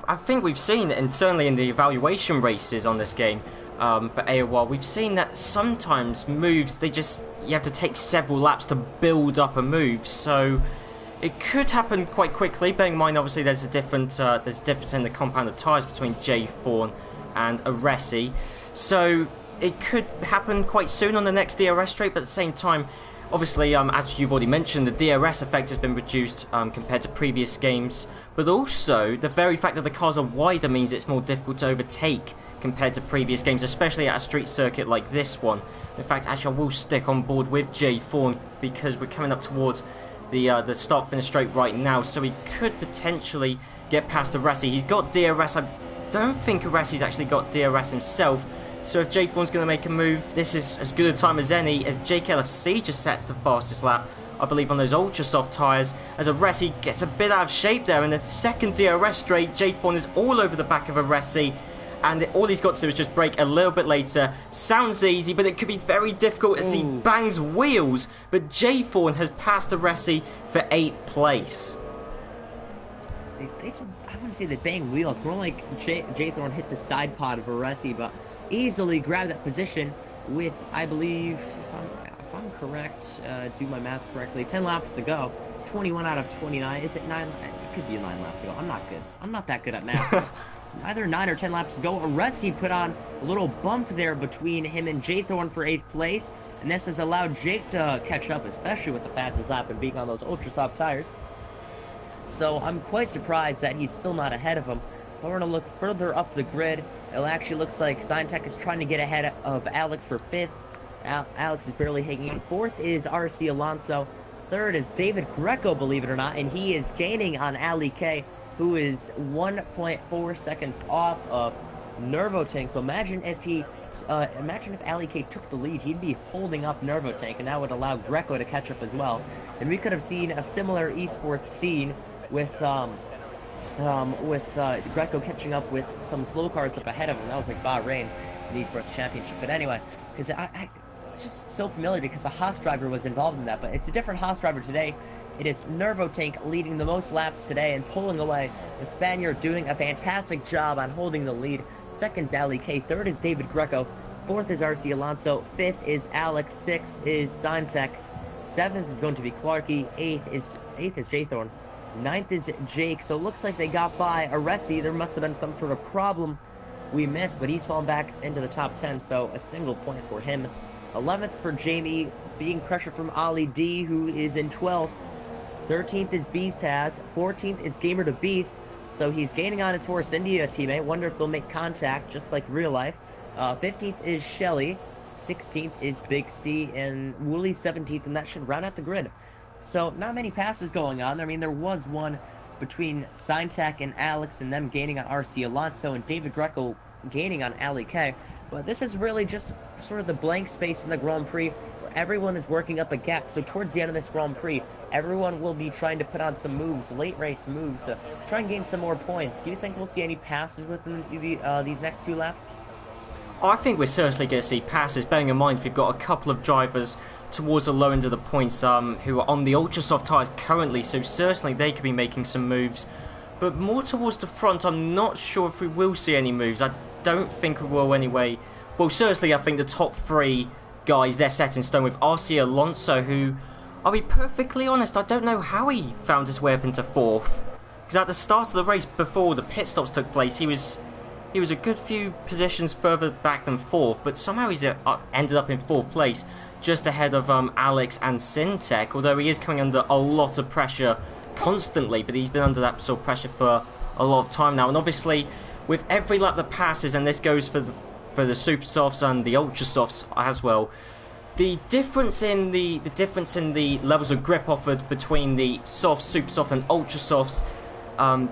I think we've seen, and certainly in the evaluation races on this game for AOR, we've seen that sometimes moves, you have to take several laps to build up a move, so it could happen quite quickly, bearing in mind obviously there's a difference in the compounded tyres between J4 and Aresi, so it could happen quite soon on the next DRS straight, but at the same time, obviously, as you've already mentioned, the DRS effect has been reduced compared to previous games, but also the very fact that the cars are wider means it's more difficult to overtake compared to previous games, especially at a street circuit like this one. In fact, actually I will stick on board with J4 because we're coming up towards the start-finish straight right now, so he could potentially get past Aresi. He's got DRS. I don't think Aresi's actually got DRS himself, so if J4's going to make a move, this is as good a time as any, as JKLFC just sets the fastest lap, I believe, on those ultra soft tyres, as Aresi gets a bit out of shape there. In the second DRS straight, J4 is all over the back of Aresi, and all he's got to do is just brake a little bit later. Sounds easy, but it could be very difficult as he bangs wheels, but J4 has passed Aresi for 8th place. I wouldn't say they bang wheels, more like J-Thorn hit the side pod of Aresi, but easily grabbed that position with, I believe, if I'm correct, do my math correctly, 10 laps to go, 21 out of 29, is it 9? It could be 9 laps to go, I'm not good. I'm not that good at math. Either 9 or 10 laps to go. Aresi put on a little bump there between him and J-Thorn for 8th place, and this has allowed Jake to catch up, especially with the fastest lap and being on those ultra soft tires. So I'm quite surprised that he's still not ahead of him. If I were to look further up the grid, it actually looks like Signtech is trying to get ahead of Alex for 5th. Alex is barely hanging in. 4th is RC Alonso. 3rd is David Greco, believe it or not, and he is gaining on Ali K, who is 1.4 seconds off of Nervotank. So imagine if Ali K took the lead, he'd be holding up Nervotank, and that would allow Greco to catch up as well. And we could have seen a similar esports scene with Greco catching up with some slow cars up ahead of him. That was like Bahrain in the esports championship. But anyway, because I just so familiar because a Haas driver was involved in that, but it's a different Haas driver today. It is Nervotank leading the most laps today and pulling away. The Spaniard doing a fantastic job on holding the lead. 2nd is Ali K. 3rd is David Greco. 4th is RC Alonso. 5th is Alex. 6th is Signtech. 7th is going to be Clarky. 8th is J-Thorn. 9th is Jake. So it looks like they got by Aresi. There must have been some sort of problem we missed, but he's fallen back into the top 10, so a single point for him. 11th for Jamie, being pressured from Ali D, who is in 12th. 13th is Beast Has. 14th is Gamer to Beast. So he's gaining on his Force India teammate. Wonder if they'll make contact, just like real life. 15th is Shelly. 16th is Big C. And Wooly 17th, and that should round out the grid. So not many passes going on. I mean, there was one between Signtech and Alex, and them gaining on RC Alonso, and David Greco gaining on Ali K. But this is really just sort of the blank space in the Grand Prix where everyone is working up a gap. So towards the end of this Grand Prix, everyone will be trying to put on some moves, late race moves, to try and gain some more points. Do you think we'll see any passes within these next 2 laps? I think we're certainly going to see passes, bearing in mind we've got a couple of drivers towards the low end of the points who are on the ultra soft tyres currently, so certainly they could be making some moves. But more towards the front, I'm not sure if we will see any moves. I don't think we will anyway. Well, certainly I think the top 3 guys, they're set in stone, with RC Alonso, who, I'll be perfectly honest, I don't know how he found his way up into 4th. Because at the start of the race, before the pit stops took place, he was a good few positions further back than 4th, but somehow he's ended up in 4th place, just ahead of Alex and Syntech, although he is coming under a lot of pressure constantly, but he's been under that sort of pressure for a lot of time now. And obviously, with every lap that passes, and this goes for the super softs and the ultra softs as well, the difference in the levels of grip offered between the softs, super soft, and ultra softs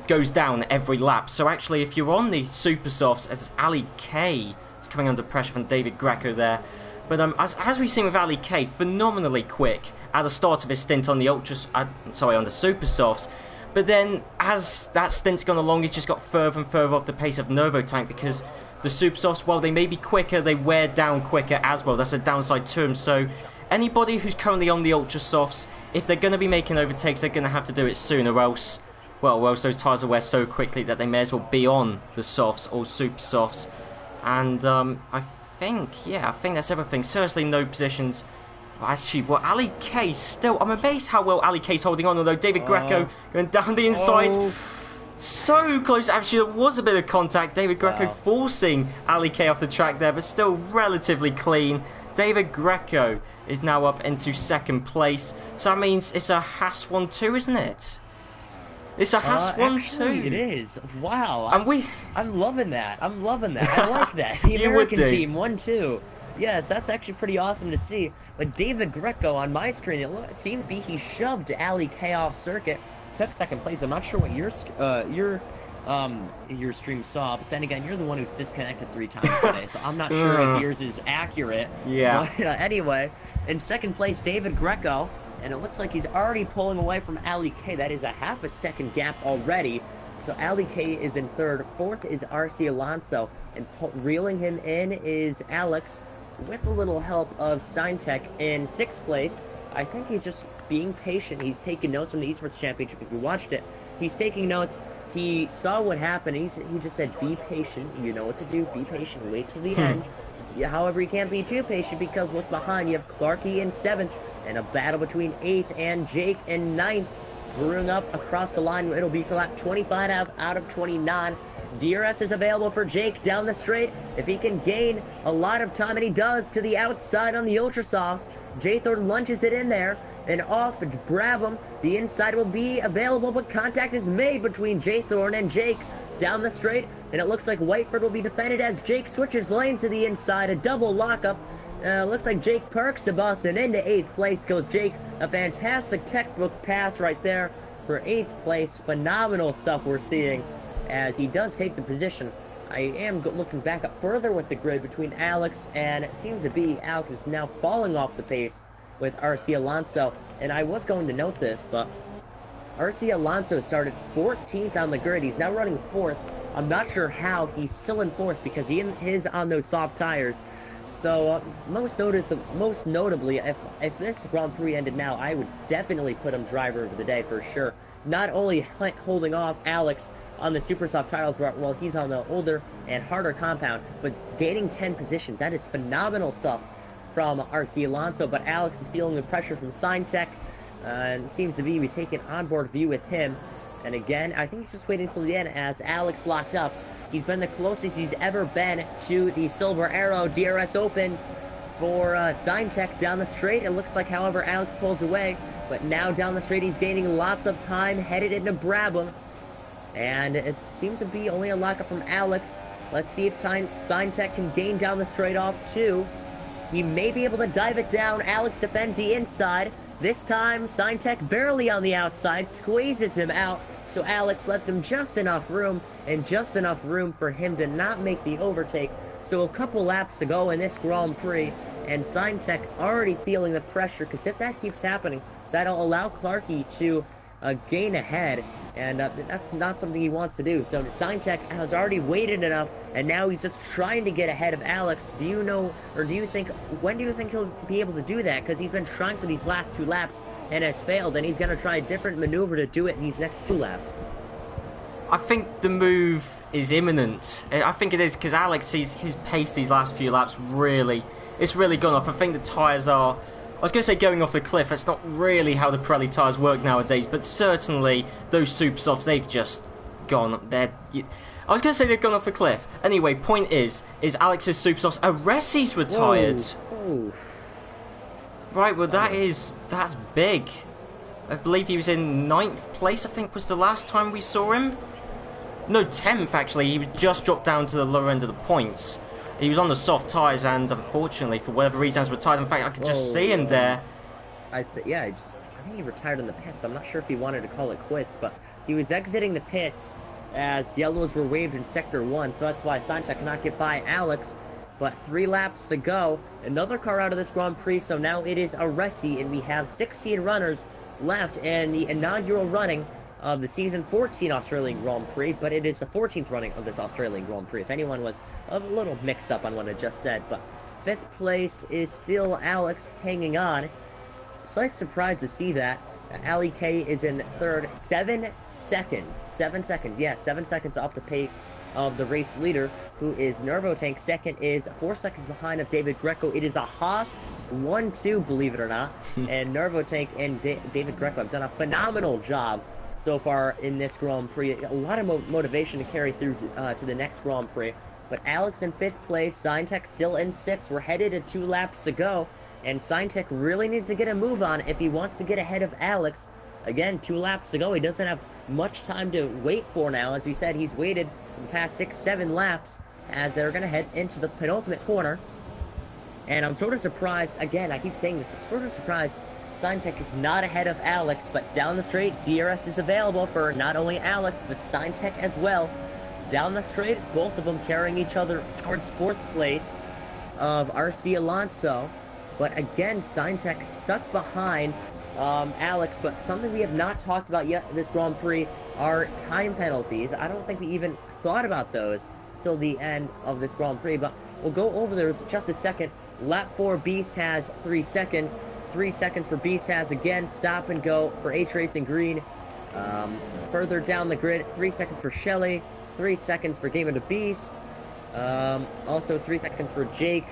goes down every lap. So actually, if you're on the super softs, as Ali K is coming under pressure from David Greco there. But as we've seen with Ali K, phenomenally quick at the start of his stint on the on the super softs. But then, as that stint's gone along, he's just got further and further off the pace of Nervotank, because the super softs, while they may be quicker, they wear down quicker as well. That's a downside to them. So anybody who's currently on the ultra softs, if they're going to be making overtakes, they're going to have to do it soon, or else well, those tyres will wear so quickly that they may as well be on the softs or super softs. And I think that's everything. Seriously, no positions. Actually, well, Ali K still... I'm amazed how well Ali K's holding on, although David Greco going down the inside. So close. Actually, there was a bit of contact. David Greco forcing Ali K off the track there, but still relatively clean. David Greco is now up into second place. So that means it's a Haas 1-2, isn't it? It's a Haas 1-2. It is. Wow. And I'm loving that. I'm loving that. I like that. The American team 1-2. Yes, that's actually pretty awesome to see. But David Greco on my screen, it seemed to be he shoved Ali K off circuit, took second place. I'm not sure what your stream saw, but then again, you're the one who's disconnected 3 times today, so I'm not sure if yours is accurate. Yeah. But anyway, in second place, David Greco, and it looks like he's already pulling away from Ali K. That is a half a second gap already. So Ali K is in third. Fourth is RC Alonso, and reeling him in is Alex, with a little help of Signtech in sixth place. I think he's just being patient. He's taking notes from the Esports Championship. If you watched it, he's taking notes. He saw what happened. He just said, be patient. You know what to do. Be patient. Wait till the end. However, you can't be too patient because look behind. You have Clarky in 7th and a battle between 8th and Jake in 9th. Brewing up across the line. It'll be lap 25 out of 29. DRS is available for Jake down the straight. If he can gain a lot of time, and he does, to the outside on the Ultrasofts. Jthorn lunges it in there, and off Brabham. The inside will be available, but contact is made between Jthorn and Jake down the straight, and it looks like Whiteford will be defended as Jake switches lanes to the inside. A double lockup. Looks like Jake parks the bus, and into 8th place goes Jake. A fantastic textbook pass right there for 8th place. Phenomenal stuff we're seeing as he does take the position. I am looking back up further with the grid between Alex, and it seems to be Alex is now falling off the pace with RC Alonso. And I was going to note this, but RC Alonso started 14th on the grid. He's now running 4th. I'm not sure how he's still in 4th because he is on those soft tires. So most notably, if this Grand Prix ended now, I would definitely put him driver of the day for sure. Not only holding off Alex on the super soft tires while he's on the older and harder compound, but gaining 10 positions. That is phenomenal stuff from RC Alonso, but Alex is feeling the pressure from Signtech, and it seems to be we take an onboard view with him. And again, I think he's just waiting until the end as Alex locked up. He's been the closest he's ever been to the Silver Arrow. DRS opens for Signtech down the straight. It looks like, however, Alex pulls away, but now down the straight he's gaining lots of time, headed into Brabham. And it seems to be only a lockup from Alex. Let's see if Signtech can gain down the straight off too. He may be able to dive it down. Alex defends the inside. This time, Signtech barely on the outside, squeezes him out. So Alex left him just enough room, and just enough room for him to not make the overtake. So a couple laps to go in this Grand Prix, and Signtech already feeling the pressure, because if that keeps happening, that'll allow Clarky to gain ahead, and that's not something he wants to do. So Signtech has already waited enough, and now he's just trying to get ahead of Alex. Do you know, or do you think, when do you think he'll be able to do that? Because he's been trying for these last 2 laps and has failed, and he's going to try a different maneuver to do it in these next 2 laps. I think the move is imminent. I think it is, because Alex, his pace these last few laps it's really gone up. I think the tyres are, I was going to say going off the cliff. That's not really how the Pirelli tyres work nowadays, but certainly those super softs, they've just gone. I was going to say they've gone off the cliff. Anyway, point is Alex's super softs. Aresi's retired. Whoa. Right, well that's big. I believe he was in 9th place, I think was the last time we saw him. No, 10th actually. He was just dropped down to the lower end of the points. He was on the soft tyres and unfortunately, for whatever reason, has retired. In fact, I could just see him there. I think he retired in the pits. I'm not sure if he wanted to call it quits, but he was exiting the pits as yellows were waved in Sector 1, so that's why Signtech cannot get by Alex. But 3 laps to go. Another car out of this Grand Prix, so now it is Aresi, and we have 16 runners left in the inaugural running of the Season 14 Australian Grand Prix, but it is the 14th running of this Australian Grand Prix, if anyone was a little mixed up on what I just said. But 5th place is still Alex hanging on. Slight surprise to see that. Ali K is in third. 7 seconds. 7 seconds. Yeah, 7 seconds off the pace of the race leader, who is Nervotank. Second is 4 seconds behind of David Greco. It is a Haas 1-2, believe it or not. And Nervotank and David Greco have done a phenomenal job so far in this Grand Prix. A lot of motivation to carry through to the next Grand Prix. But Alex in 5th place, Signtech still in 6th. We're headed to 2 laps to go. And Signtech really needs to get a move on if he wants to get ahead of Alex. Again, 2 laps to go. He doesn't have much time to wait for now. As we said, he's waited for the past 6-7 laps as they're going to head into the penultimate corner. And I'm sort of surprised, again, I keep saying this, I'm sort of surprised Signtech is not ahead of Alex, but down the straight, DRS is available for not only Alex, but Signtech as well. Down the straight, both of them carrying each other towards 4th place of RC Alonso. But again, Signtech stuck behind Alex, but something we have not talked about yet in this Grand Prix are time penalties. I don't think we even thought about those till the end of this Grand Prix, but we'll go over those in just a second. Lap 4, Beast has 3 seconds. 3 seconds for Beast has again. Stop and go for H Racing Green. Further down the grid, 3 seconds for Shelly. 3 seconds for Gamer the Beast. Also 3 seconds for Jake.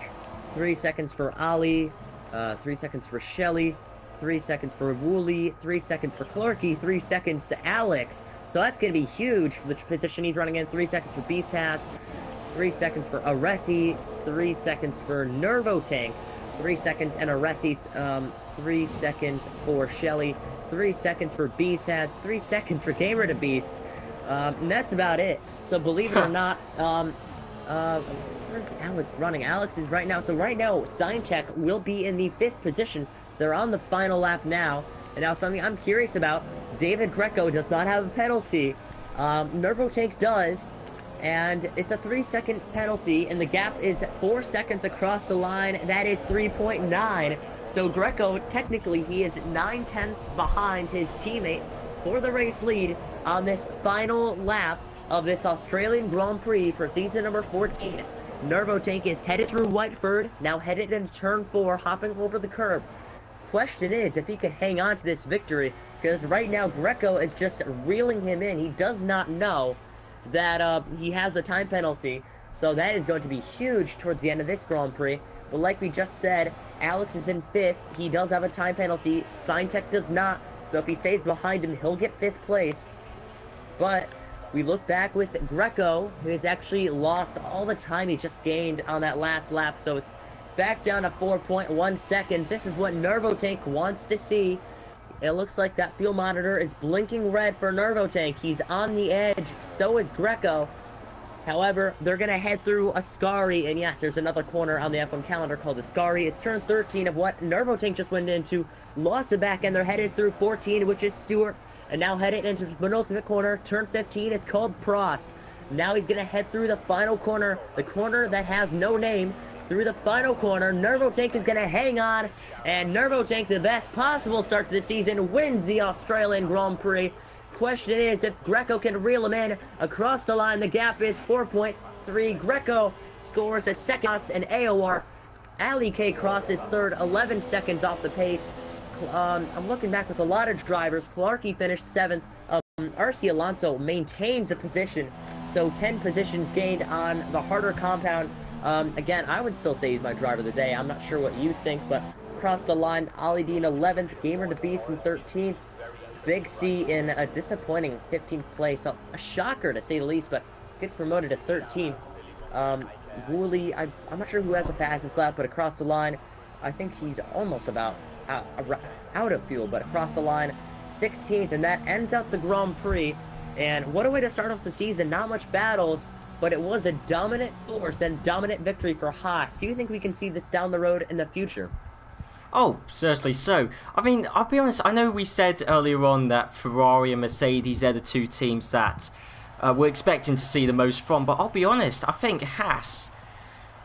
3 seconds for Ali. 3 seconds for Shelly. 3 seconds for Wooly. 3 seconds for Clarky. 3 seconds to Alex. So that's going to be huge for the position he's running in. 3 seconds for Beast has. 3 seconds for Aresi. 3 seconds for Nervotank. 3 seconds and Aresi. 3 seconds for Shelly. 3 seconds for Beast has. 3 seconds for Gamer to Beast. And that's about it. So believe it or not, where's Alex running? Alex is right now. So right now, Signtech will be in the 5th position. They're on the final lap now. And now something I'm curious about, David Greco does not have a penalty. Nervotank does. And it's a 3-second penalty, and the gap is 4 seconds across the line. That is 3.9. So Greco, technically, he is 9/10 behind his teammate for the race lead on this final lap of this Australian Grand Prix for season number 14. Nervotank is headed through Whiteford, now headed into turn 4, hopping over the curb. Question is if he can hang on to this victory, because right now Greco is just reeling him in. He does not know that he has a time penalty, so that is going to be huge towards the end of this Grand Prix. But like we just said, Alex is in 5th. He does have a time penalty. Signtech does not, so if he stays behind him, he'll get 5th place. But we look back with Greco, who has actually lost all the time he just gained on that last lap, so it's back down to 4.1 seconds. This is what Nervotank wants to see. It looks like that fuel monitor is blinking red for Nervotank. He's on the edge. So is Greco. However, they're going to head through Ascari. And yes, there's another corner on the F1 calendar called Ascari. It's turn 13 of what Nervotank just went into. Lost it back, and they're headed through 14, which is Stewart. And now headed into the penultimate corner. Turn 15, it's called Prost. Now he's going to head through the final corner. The corner that has no name. Through the final corner, Nervotank is going to hang on, and Nervotank, the best possible start to the season, wins the Australian Grand Prix. Question is if Greco can reel him in across the line. The gap is 4.3. Greco scores a second, and AOR Ali K crosses third, 11 seconds off the pace. I'm looking back with a lot of drivers. Clarky finished 7th. RC Alonso maintains a position, so 10 positions gained on the harder compound. Again, I would still say he's my driver of the day. I'm not sure what you think, but across the line, Ali D in 11th, Gamer to Beast in 13th, Big C in a disappointing 15th place. So a shocker to say the least, but gets promoted to 13th. Wooly, I'm not sure who has the fastest lap, but across the line, I think he's almost about out of fuel, but across the line, 16th, and that ends out the Grand Prix. And what a way to start off the season. Not much battles, but it was a dominant force and dominant victory for Haas. Do you think we can see this down the road in the future? Oh, certainly so. I mean, I'll be honest, I know we said earlier on that Ferrari and Mercedes, they're the two teams that we're expecting to see the most from, but I'll be honest, I think Haas,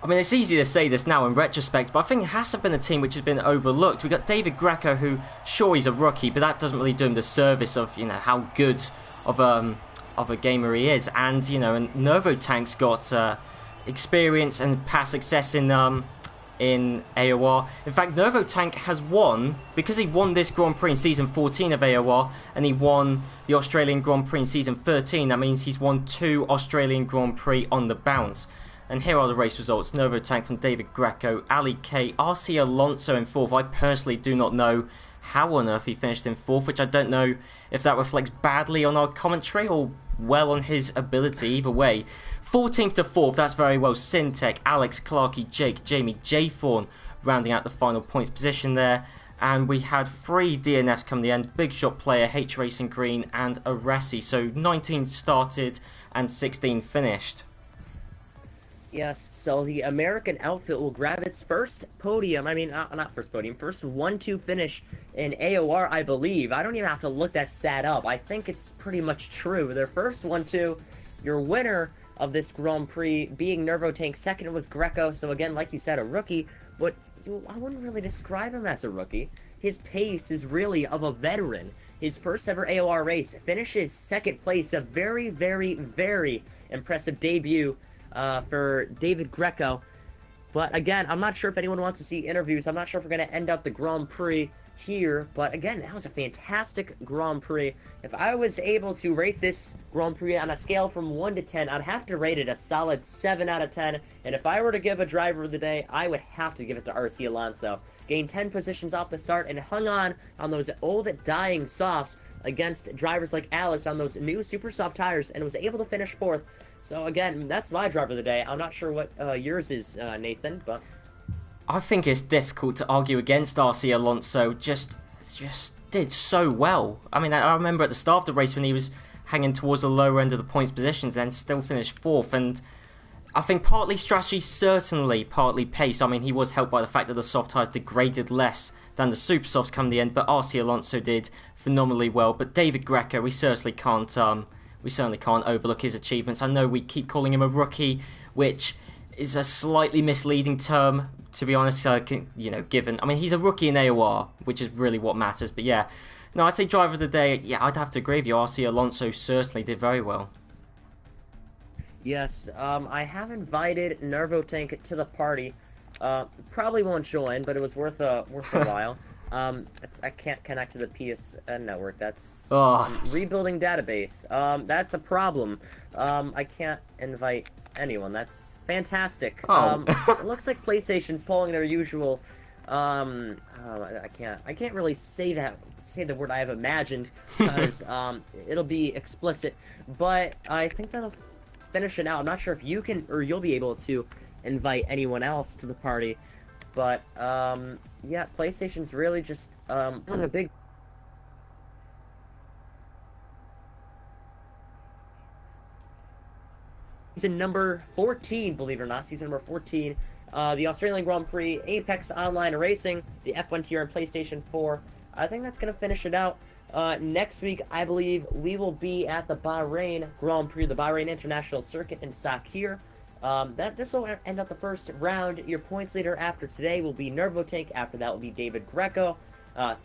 I mean, it's easy to say this now in retrospect, but I think Haas have been a team which has been overlooked. We've got David Greco, who, sure, he's a rookie, but that doesn't really do him the service of, you know, how good of a gamer he is. And, you know, and Nervotank's got experience and past success in in AOR. In fact, Nervotank has won, because he won this Grand Prix in Season 14 of AOR, and he won the Australian Grand Prix in Season 13, that means he's won 2 Australian Grand Prix on the bounce. And here are the race results. Nervotank from David Greco, Ali K, RC Alonso in 4th. I personally do not know how on earth he finished in 4th, which I don't know if that reflects badly on our commentary or well on his ability. Either way, 14th to 4th, that's very well. Syntech, Alex, Clarky, Jake, Jamie, J Thorn rounding out the final points position there. And we had 3 DNFs come the end. Big Shot Player, H Racing Green, and Aresi. So 19 started and 16 finished. Yes, so the American outfit will grab its first podium, not first podium, first 1-2 finish in AOR, I believe. I don't even have to look that stat up. I think it's pretty much true. Their first 1-2, your winner of this Grand Prix being Nervotank, second was Greco, so again, like you said, a rookie, but I wouldn't really describe him as a rookie. His pace is really of a veteran. His first ever AOR race finishes second place, a very, very, very impressive debut for David Greco. But again, I'm not sure if anyone wants to see interviews. I'm not sure if we're going to end up the Grand Prix here. But again, that was a fantastic Grand Prix. If I was able to rate this Grand Prix on a scale from 1 to 10, I'd have to rate it a solid 7 out of 10. And if I were to give a driver of the day, I would have to give it to RC Alonso. Gained 10 positions off the start and hung on those old dying softs against drivers like Alex on those new super soft tires and was able to finish 4th. So again, that's my driver of the day. I'm not sure what yours is, Nathan, but I think it's difficult to argue against RC Alonso. Just did so well. I mean, I remember at the start of the race when he was hanging towards the lower end of the points positions, then still finished 4th. And I think partly strategy, certainly partly pace. I mean, he was helped by the fact that the soft tyres degraded less than the super softs come the end, but RC Alonso did phenomenally well. But David Greco, we certainly can't overlook his achievements. I know we keep calling him a rookie, which is a slightly misleading term, to be honest, given... I mean, he's a rookie in AOR, which is really what matters. But yeah, no, I'd say driver of the day, yeah, I'd have to agree with you. RC Alonso certainly did very well. Yes, I have invited Nervotank to the party. Probably won't join, but it was worth a while. I can't connect to the PSN network. That's rebuilding database. That's a problem. I can't invite anyone. That's fantastic. It looks like PlayStation's pulling their usual. I can't really say the word I have imagined because it'll be explicit. But I think that'll finish it out. I'm not sure if you can or you'll be able to invite anyone else to the party. But, yeah, PlayStation's really just, a big... Season number 14, believe it or not, season number 14, the Australian Grand Prix, Apex Online Racing, the F1 tier on PlayStation 4. I think that's going to finish it out. Next week, I believe we will be at the Bahrain Grand Prix, the Bahrain International Circuit in Sakhir. This will end up the first round. Your points leader after today will be Nervotank. After that will be David Greco.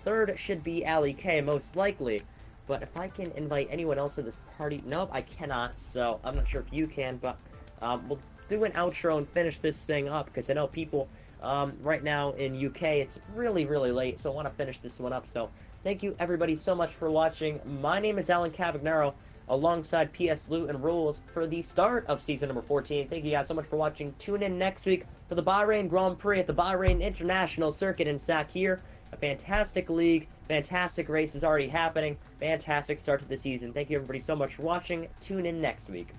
Third should be Ali K, most likely. But if I can invite anyone else to this party... Nope, I cannot, so I'm not sure if you can, but we'll do an outro and finish this thing up, because I know people right now in UK, it's really, really late, so I want to finish this one up. So thank you, everybody, so much for watching. My name is Alan Cavagnaro, alongside PS Loot and Rules for the start of season number 14. Thank you guys so much for watching. Tune in next week for the Bahrain Grand Prix at the Bahrain International Circuit in Sakhir. A fantastic league, fantastic races already happening, fantastic start to the season. Thank you everybody so much for watching. Tune in next week.